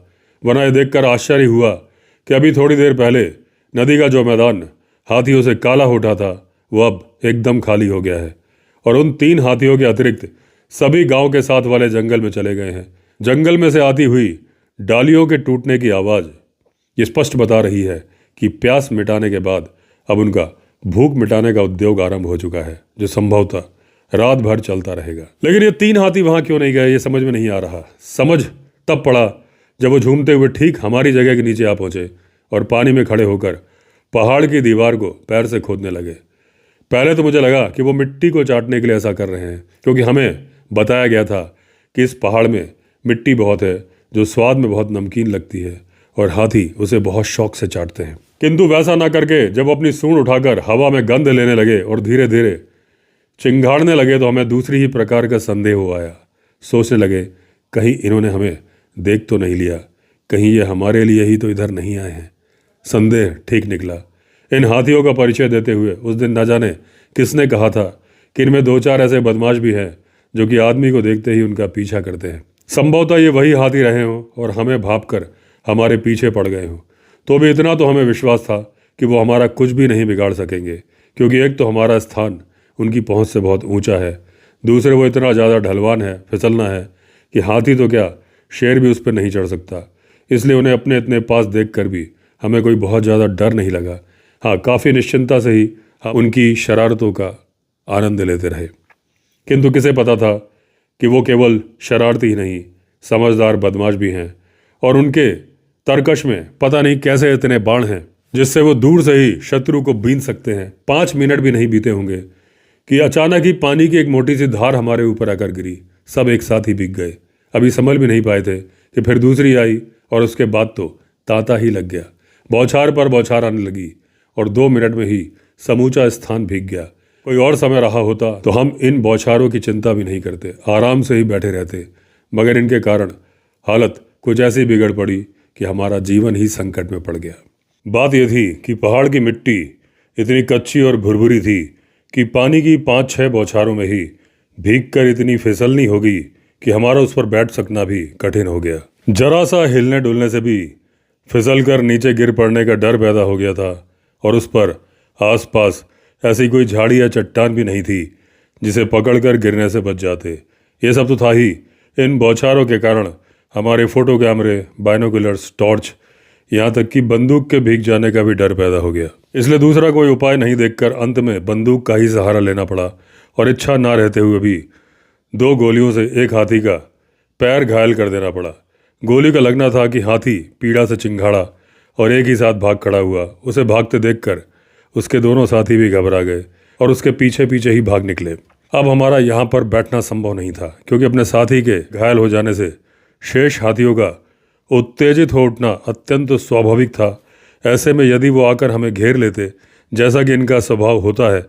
वरना यह देखकर आश्चर्य हुआ कि अभी थोड़ी देर पहले नदी का जो मैदान हाथियों से काला हो उठा था, वो अब एकदम खाली हो गया है, और उन 3 हाथियों के अतिरिक्त सभी गांव के साथ वाले जंगल में चले गए हैं। जंगल में से आती हुई डालियों के टूटने की आवाज़ ये स्पष्ट बता रही है कि प्यास मिटाने के बाद अब उनका भूख मिटाने का उद्योग आरंभ हो चुका है, जो संभवतः रात भर चलता रहेगा। लेकिन ये 3 हाथी वहां क्यों नहीं गए, ये समझ में नहीं आ रहा। समझ तब पड़ा जब वो झूमते हुए ठीक हमारी जगह के नीचे आ पहुंचे और पानी में खड़े होकर पहाड़ की दीवार को पैर से खोदने लगे। पहले तो मुझे लगा कि वो मिट्टी को चाटने के लिए ऐसा कर रहे हैं, क्योंकि हमें बताया गया था कि इस पहाड़ में मिट्टी बहुत है जो स्वाद में बहुत नमकीन लगती है, और हाथी उसे बहुत शौक से चाटते हैं। किंतु वैसा ना करके जब अपनी सूंड उठाकर हवा में गंध लेने लगे और धीरे धीरे चिंगाड़ने लगे, तो हमें दूसरी ही प्रकार का संदेह हो आया। सोचने लगे, कहीं इन्होंने हमें देख तो नहीं लिया, कहीं ये हमारे लिए ही तो इधर नहीं आए हैं। संदेह ठीक निकला। इन हाथियों का परिचय देते हुए उस दिन न जाने किसने कहा था कि इनमें 2-4 ऐसे बदमाश भी हैं जो कि आदमी को देखते ही उनका पीछा करते हैं। संभवतः ये वही हाथी रहे हों और हमें भांपकर हमारे पीछे पड़ गए हों। तो भी इतना तो हमें विश्वास था कि वो हमारा कुछ भी नहीं बिगाड़ सकेंगे, क्योंकि एक तो हमारा स्थान उनकी पहुंच से बहुत ऊंचा है, दूसरे वो इतना ज़्यादा ढलवान है, फिसलना है कि हाथी तो क्या शेर भी उस पर नहीं चढ़ सकता। इसलिए उन्हें अपने इतने पास देखकर भी हमें कोई बहुत ज़्यादा डर नहीं लगा। हाँ, काफ़ी निश्चिंता से ही हम उनकी शरारतों का आनंद लेते रहे। किंतु किसे पता था कि वो केवल शरारती ही नहीं, समझदार बदमाश भी हैं, और उनके तरकश में पता नहीं कैसे इतने बाण हैं जिससे वो दूर से ही शत्रु को बीन सकते हैं। 5 मिनट भी नहीं बीते होंगे कि अचानक ही पानी की एक मोटी सी धार हमारे ऊपर आकर गिरी। सब एक साथ ही भीग गए। अभी समझ भी नहीं पाए थे कि फिर दूसरी आई, और उसके बाद तो तांता ही लग गया। बौछार पर बौछार आने लगी, और 2 मिनट में ही समूचा स्थान भीग गया। कोई और समय रहा होता तो हम इन बौछारों की चिंता भी नहीं करते, आराम से ही बैठे रहते। मगर इनके कारण हालत कुछ ऐसी बिगड़ पड़ी कि हमारा जीवन ही संकट में पड़ गया। बात यह थी कि पहाड़ की मिट्टी इतनी कच्ची और भुरभुरी थी कि पानी की 5-6 बौछारों में ही भीगकर इतनी फिसलनी हो गई कि हमारा उस पर बैठ सकना भी कठिन हो गया। जरा सा हिलने डुलने से भी फिसलकर नीचे गिर पड़ने का डर पैदा हो गया था, और उस पर आसपास ऐसी कोई झाड़ी या चट्टान भी नहीं थी जिसे पकड़कर गिरने से बच जाते। ये सब तो था ही। इन बौछारों के कारण हमारे फोटो कैमरे, बाइनोकुलर्स, टॉर्च, यहाँ तक कि बंदूक के भीग जाने का भी डर पैदा हो गया। इसलिए दूसरा कोई उपाय नहीं देखकर अंत में बंदूक का ही सहारा लेना पड़ा, और इच्छा ना रहते हुए भी 2 गोलियों से एक हाथी का पैर घायल कर देना पड़ा। गोली का लगना था कि हाथी पीड़ा से चिंघाड़ा और एक ही साथ भाग खड़ा हुआ। उसे भागते देखकर उसके दोनों साथी भी घबरा गए और उसके पीछे पीछे ही भाग निकले। अब हमारा यहाँ पर बैठना संभव नहीं था, क्योंकि अपने साथी के घायल हो जाने से शेष हाथियों का उत्तेजित हो उठना अत्यंत स्वाभाविक था। ऐसे में यदि वो आकर हमें घेर लेते, जैसा कि इनका स्वभाव होता है,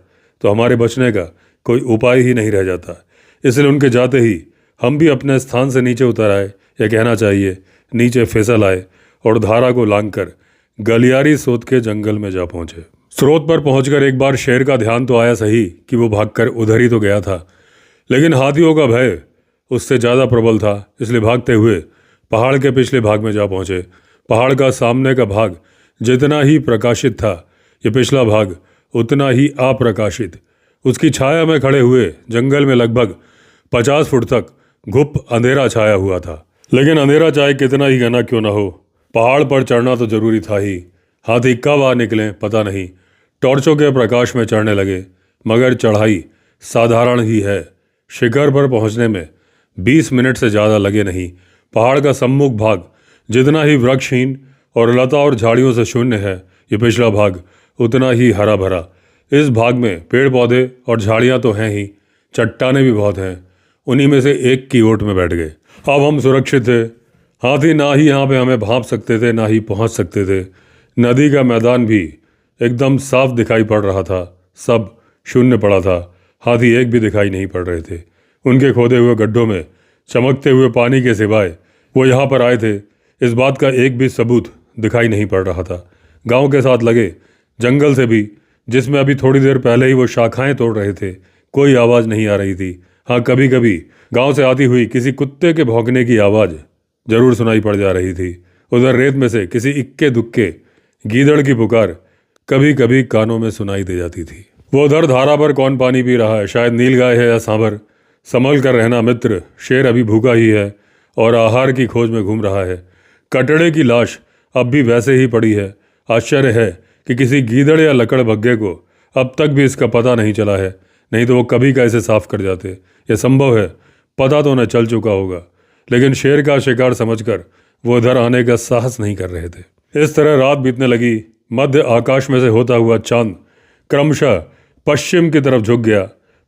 तो हमारे बचने का कोई उपाय ही नहीं रह जाता। इसलिए उनके जाते ही हम भी अपने स्थान से नीचे उतर आए, या कहना चाहिए नीचे फिसल आए, और धारा को लांघकर गलियारी सोत के जंगल में जा पहुंचे। स्रोत पर पहुंचकर एक बार शेर का ध्यान तो आया सही कि वो भागकर उधर ही तो गया था, लेकिन हाथियों का भय उससे ज़्यादा प्रबल था। इसलिए भागते हुए पहाड़ के पिछले भाग में जा पहुंचे। पहाड़ का सामने का भाग जितना ही प्रकाशित था, ये पिछला भाग उतना ही अप्रकाशित। उसकी छाया में खड़े हुए जंगल में लगभग 50 फुट तक घुप अंधेरा छाया हुआ था। लेकिन अंधेरा चाहे कितना ही घना क्यों ना हो, पहाड़ पर चढ़ना तो जरूरी था ही। हाथी कब आ निकले पता नहीं। टॉर्चों के प्रकाश में चढ़ने लगे, मगर चढ़ाई साधारण ही है। शिखर पर पहुंचने में 20 मिनट से ज़्यादा लगे नहीं। पहाड़ का सम्मुख भाग जितना ही वृक्षहीन और लता और झाड़ियों से शून्य है, ये पिछला भाग उतना ही हरा भरा। इस भाग में पेड़ पौधे और झाड़ियाँ तो हैं ही, चट्टानें भी बहुत हैं। उन्हीं में से एक की ओट में बैठ गए। अब हम सुरक्षित थे। हाथी ना ही यहाँ पे हमें भांप सकते थे, ना ही पहुँच सकते थे। नदी का मैदान भी एकदम साफ दिखाई पड़ रहा था, सब शून्य पड़ा था। हाथी एक भी दिखाई नहीं पड़ रहे थे। उनके खोदे हुए गड्ढों में चमकते हुए पानी के सिवाय वो यहाँ पर आए थे, इस बात का एक भी सबूत दिखाई नहीं पड़ रहा था। गांव के साथ लगे जंगल से भी, जिसमें अभी थोड़ी देर पहले ही वो शाखाएं तोड़ रहे थे, कोई आवाज़ नहीं आ रही थी। हाँ, कभी कभी गांव से आती हुई किसी कुत्ते के भौंकने की आवाज़ जरूर सुनाई पड़ जा रही थी। उधर रेत में से किसी इक्के दुक्के गीदड़ की पुकार कभी कभी कानों में सुनाई दे जाती थी। वो उधर धारा पर कौन पानी पी रहा है, शायद नीलगाय है या सांभर। संभल कर रहना मित्र, शेर अभी भूखा ही है और आहार की खोज में घूम रहा है। कटड़े की लाश अब भी वैसे ही पड़ी है। आश्चर्य है कि किसी गीदड़ या लकड़बग्घे को अब तक भी इसका पता नहीं चला है, नहीं तो वो कभी का इसे साफ कर जाते। यह संभव है, पता तो उन्हें चल चुका होगा, लेकिन शेर का शिकार समझकर वो इधर आने का साहस नहीं कर रहे थे। इस तरह रात बीतने लगी। मध्य आकाश में से होता हुआ चांद क्रमशः पश्चिम की तरफ झुक गया।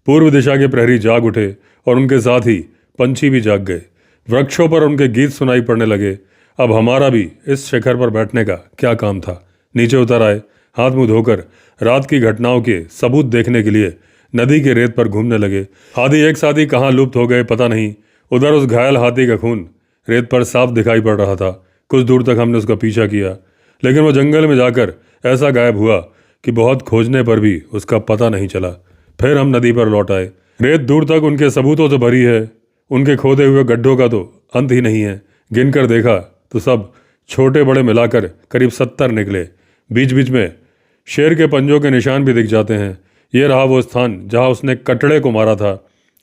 पूर्व दिशा के प्रहरी जाग उठे और उनके साथ ही पंछी भी जाग गए। वृक्षों पर उनके गीत सुनाई पड़ने लगे। अब हमारा भी इस शिखर पर बैठने का क्या काम था। नीचे उतर आए, हाथ मुंह धोकर रात की घटनाओं के सबूत देखने के लिए नदी के रेत पर घूमने लगे। हाथी एक साथ ही कहाँ लुप्त हो गए पता नहीं। उधर उस घायल हाथी का खून रेत पर साफ दिखाई पड़ रहा था। कुछ दूर तक हमने उसका पीछा किया, लेकिन वो जंगल में जाकर ऐसा गायब हुआ कि बहुत खोजने पर भी उसका पता नहीं चला। फिर हम नदी पर लौट आए। रेत दूर तक उनके सबूतों से भरी है। उनके खोदे हुए गड्ढों का तो अंत ही नहीं है। गिनकर देखा तो सब छोटे बड़े मिलाकर करीब 70 निकले। बीच बीच में शेर के पंजों के निशान भी दिख जाते हैं। ये रहा वो स्थान जहाँ उसने कटड़े को मारा था।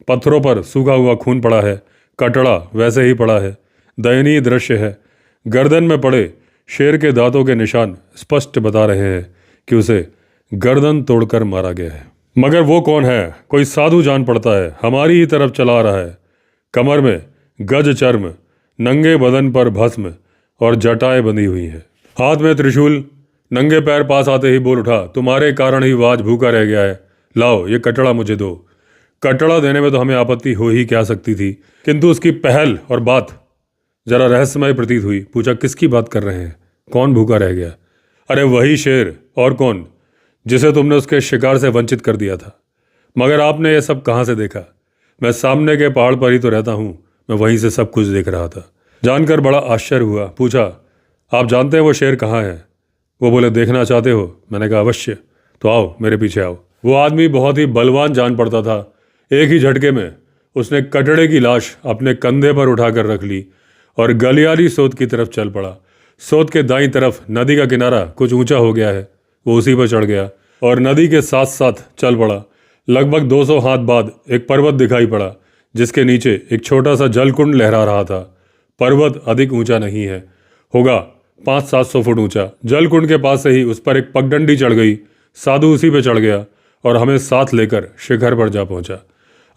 पत्थरों पर सूखा हुआ खून पड़ा है, कटड़ा वैसे ही पड़ा है। दयनीय दृश्य है। गर्दन में पड़े शेर के दांतों के निशान स्पष्ट बता रहे हैं कि उसे गर्दन तोड़कर मारा गया है। मगर वो कौन है? कोई साधु जान पड़ता है, हमारी ही तरफ चला आ रहा है। कमर में गज चर्म, नंगे बदन पर भस्म और जटाएं बंधी हुई हैं, हाथ में त्रिशूल। नंगे पैर पास आते ही बोल उठा, तुम्हारे कारण ही वो आज भूखा रह गया है। लाओ ये कटड़ा मुझे दो। कटड़ा देने में तो हमें आपत्ति हो ही क्या सकती थी, किंतु उसकी पहल और बात जरा रहस्यमय प्रतीत हुई। पूछा, किसकी बात कर रहे हैं? कौन भूखा रह गया? अरे वही शेर, और कौन, जिसे तुमने उसके शिकार से वंचित कर दिया था। मगर आपने ये सब कहाँ से देखा? मैं सामने के पहाड़ पर ही तो रहता हूँ, मैं वहीं से सब कुछ देख रहा था। जानकर बड़ा आश्चर्य हुआ। पूछा, आप जानते हैं वो शेर कहाँ है? वो बोले, देखना चाहते हो? मैंने कहा, अवश्य। तो आओ, मेरे पीछे आओ। वो आदमी बहुत ही बलवान जान पड़ता था। एक ही झटके में उसने कटड़े की लाश अपने कंधे पर उठाकर रख ली और गलियारी सोत की तरफ चल पड़ा। सोत के दाईं तरफ नदी का किनारा कुछ ऊंचा हो गया है। वो उसी पर चढ़ गया और नदी के साथ साथ चल पड़ा। लगभग 200 हाथ बाद एक पर्वत दिखाई पड़ा, जिसके नीचे एक छोटा सा जलकुंड लहरा रहा था। पर्वत अधिक ऊंचा नहीं है, होगा 500-700 फुट ऊंचा। जलकुंड के पास से ही उस पर एक पगडंडी चढ़ गई। साधु उसी पे चढ़ गया और हमें साथ लेकर शिखर पर जा पहुंचा।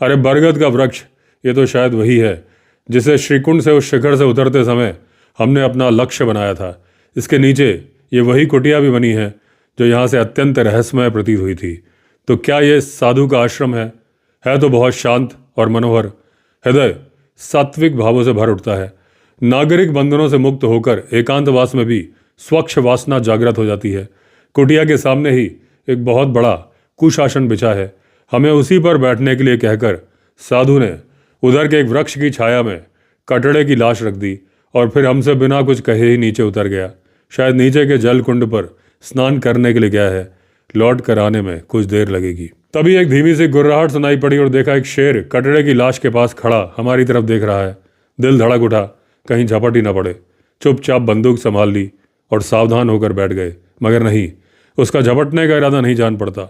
अरे बरगद का वृक्ष, ये तो शायद वही है जिसे श्रीकुंड से उस शिखर से उतरते समय हमने अपना लक्ष्य बनाया था। इसके नीचे ये वही कुटिया भी बनी है जो यहाँ से अत्यंत रहस्यमय प्रतीत हुई थी। तो क्या ये साधु का आश्रम है? है तो बहुत शांत और मनोहर। हृदय सात्विक भावों से भर उठता है। नागरिक बंधनों से मुक्त होकर एकांतवास में भी स्वच्छ वासना जागृत हो जाती है। कुटिया के सामने ही एक बहुत बड़ा कुशासन बिछा है। हमें उसी पर बैठने के लिए कहकर साधु ने उधर के एक वृक्ष की छाया में कटड़े की लाश रख दी और फिर हमसे बिना कुछ कहे ही नीचे उतर गया। शायद नीचे के जल कुंड पर स्नान करने के लिए गया है। लौट कर आने में कुछ देर लगेगी। तभी एक धीमी सी गुर्राहट सुनाई पड़ी और देखा एक शेर कटड़े की लाश के पास खड़ा हमारी तरफ देख रहा है। दिल धड़क उठा, कहीं झपट ही न पड़े। चुपचाप बंदूक संभाल ली और सावधान होकर बैठ गए। मगर नहीं, उसका झपटने का इरादा नहीं जान पड़ता।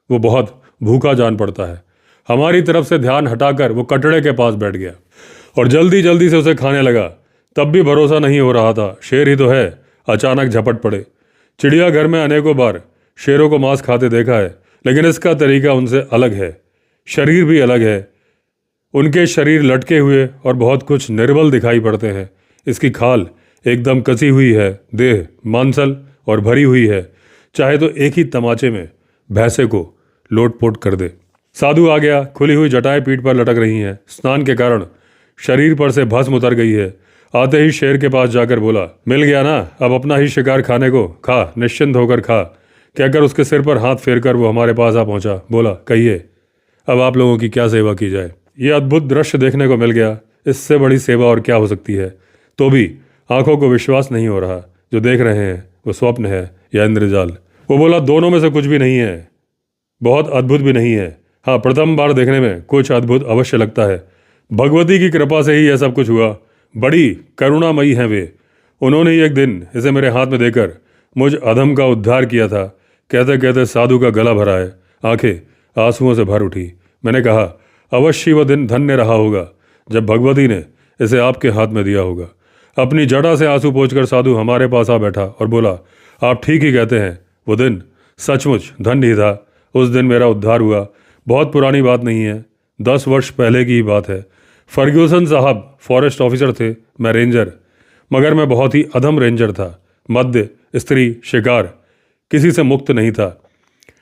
वो बहुत भूखा जान पड़ता है। हमारी तरफ से ध्यान हटाकर वो कटड़े के पास बैठ गया और जल्दी जल्दी से उसे खाने लगा। तब भी भरोसा नहीं हो रहा था, शेर ही तो है। अचानक झपट पड़े। चिड़ियाघर में अनेकों बार शेरों को मांस खाते देखा है, लेकिन इसका तरीका उनसे अलग है। शरीर भी अलग है। उनके शरीर लटके हुए और बहुत कुछ निर्बल दिखाई पड़ते हैं। इसकी खाल एकदम कसी हुई है, देह मांसल और भरी हुई है। चाहे तो एक ही तमाचे में भैंसे को लोटपोट कर दे। साधु आ गया। खुली हुई जटाएं पीठ पर लटक रही हैं। स्नान के कारण शरीर पर से भस्म उतर गई है। आते ही शेर के पास जाकर बोला, मिल गया ना, अब अपना ही शिकार खाने को, खा, निश्चिंत होकर खा। कहकर उसके सिर पर हाथ फेरकर वो हमारे पास आ पहुंचा। बोला, कहिए अब आप लोगों की क्या सेवा की जाए। ये अद्भुत दृश्य देखने को मिल गया। इससे बड़ी सेवा और क्या हो सकती है। तो भी आंखों को विश्वास नहीं हो रहा। जो देख रहे हैं वो स्वप्न है या इंद्रजाल। वो बोला, दोनों में से कुछ भी नहीं है, बहुत अद्भुत भी नहीं है। हाँ, प्रथम बार देखने में कुछ अद्भुत अवश्य लगता है। भगवती की कृपा से ही यह सब कुछ हुआ। बड़ी करुणामयी हैं वे। उन्होंने ही एक दिन इसे मेरे हाथ में देकर मुझ अधम का उद्धार किया था। कहते कहते साधु का गला भरा है। आंखें आंसुओं से भर उठी। मैंने कहा, अवश्य वह दिन धन्य रहा होगा जब भगवती ने इसे आपके हाथ में दिया होगा। अपनी जड़ा से आंसू पोंछकर साधु हमारे पास आ बैठा और बोला, आप ठीक ही कहते हैं। वो दिन सचमुच धन्य ही था। उस दिन मेरा उद्धार हुआ। बहुत पुरानी बात नहीं है, 10 वर्ष पहले की ही बात है। फर्ग्यूसन साहब फॉरेस्ट ऑफिसर थे, मैं रेंजर। मगर मैं बहुत ही अधम रेंजर था। मद्य, स्त्री, शिकार, किसी से मुक्त नहीं था।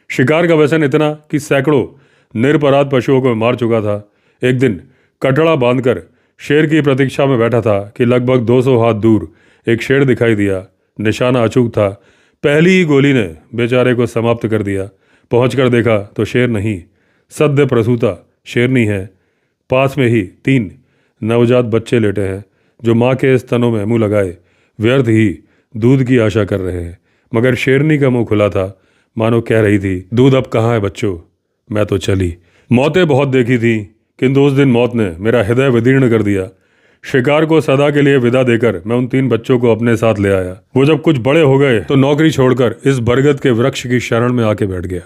शिकार का व्यसन इतना कि सैकड़ों निरपराध पशुओं को मार चुका था। एक दिन कटड़ा बांधकर शेर की प्रतीक्षा में बैठा था कि लगभग 200 हाथ दूर एक शेर दिखाई दिया। निशाना अचूक था। पहली ही गोली ने बेचारे को समाप्त कर दिया। पहुंचकर देखा तो शेर नहीं, सद्य प्रसूता शेरनी है। पास में ही 3 नवजात बच्चे लेटे हैं जो माँ के स्तनों में मुंह लगाए व्यर्थ ही दूध की आशा कर रहे हैं। मगर शेरनी का मुंह खुला था, मानो कह रही थी, दूध अब कहाँ है बच्चों। मैं तो चली। मौतें बहुत देखी थी, किंतु उस दिन मौत ने मेरा हृदय विदीर्ण कर दिया। शिकार को सदा के लिए विदा देकर मैं उन 3 बच्चों को अपने साथ ले आया। वो जब कुछ बड़े हो गए तो नौकरी छोड़कर इस बरगद के वृक्ष की शरण में आके बैठ गया।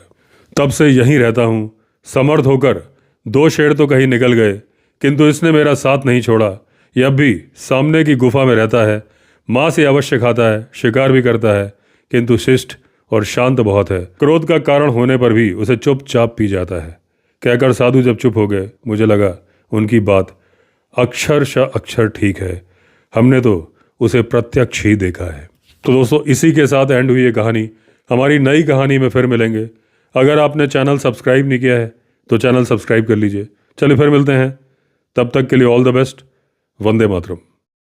तब से यहीं रहता हूँ। समर्थ होकर 2 शेर तो कहीं निकल गए, किंतु इसने मेरा साथ नहीं छोड़ा। यह भी सामने की गुफा में रहता है। माँ से अवश्य खाता है, शिकार भी करता है, किंतु शिष्ट और शांत बहुत है। क्रोध का कारण होने पर भी उसे चुपचाप पी जाता है। कहकर साधु जब चुप हो गए, मुझे लगा उनकी बात अक्षरशः अक्षर ठीक है। हमने तो उसे प्रत्यक्ष ही देखा है। तो दोस्तों, इसी के साथ एंड हुई ये कहानी। हमारी नई कहानी में फिर मिलेंगे। अगर आपने चैनल सब्सक्राइब नहीं किया है तो चैनल सब्सक्राइब कर लीजिए। चलिए फिर मिलते हैं। तब तक के लिए all the best. Vande Mataram.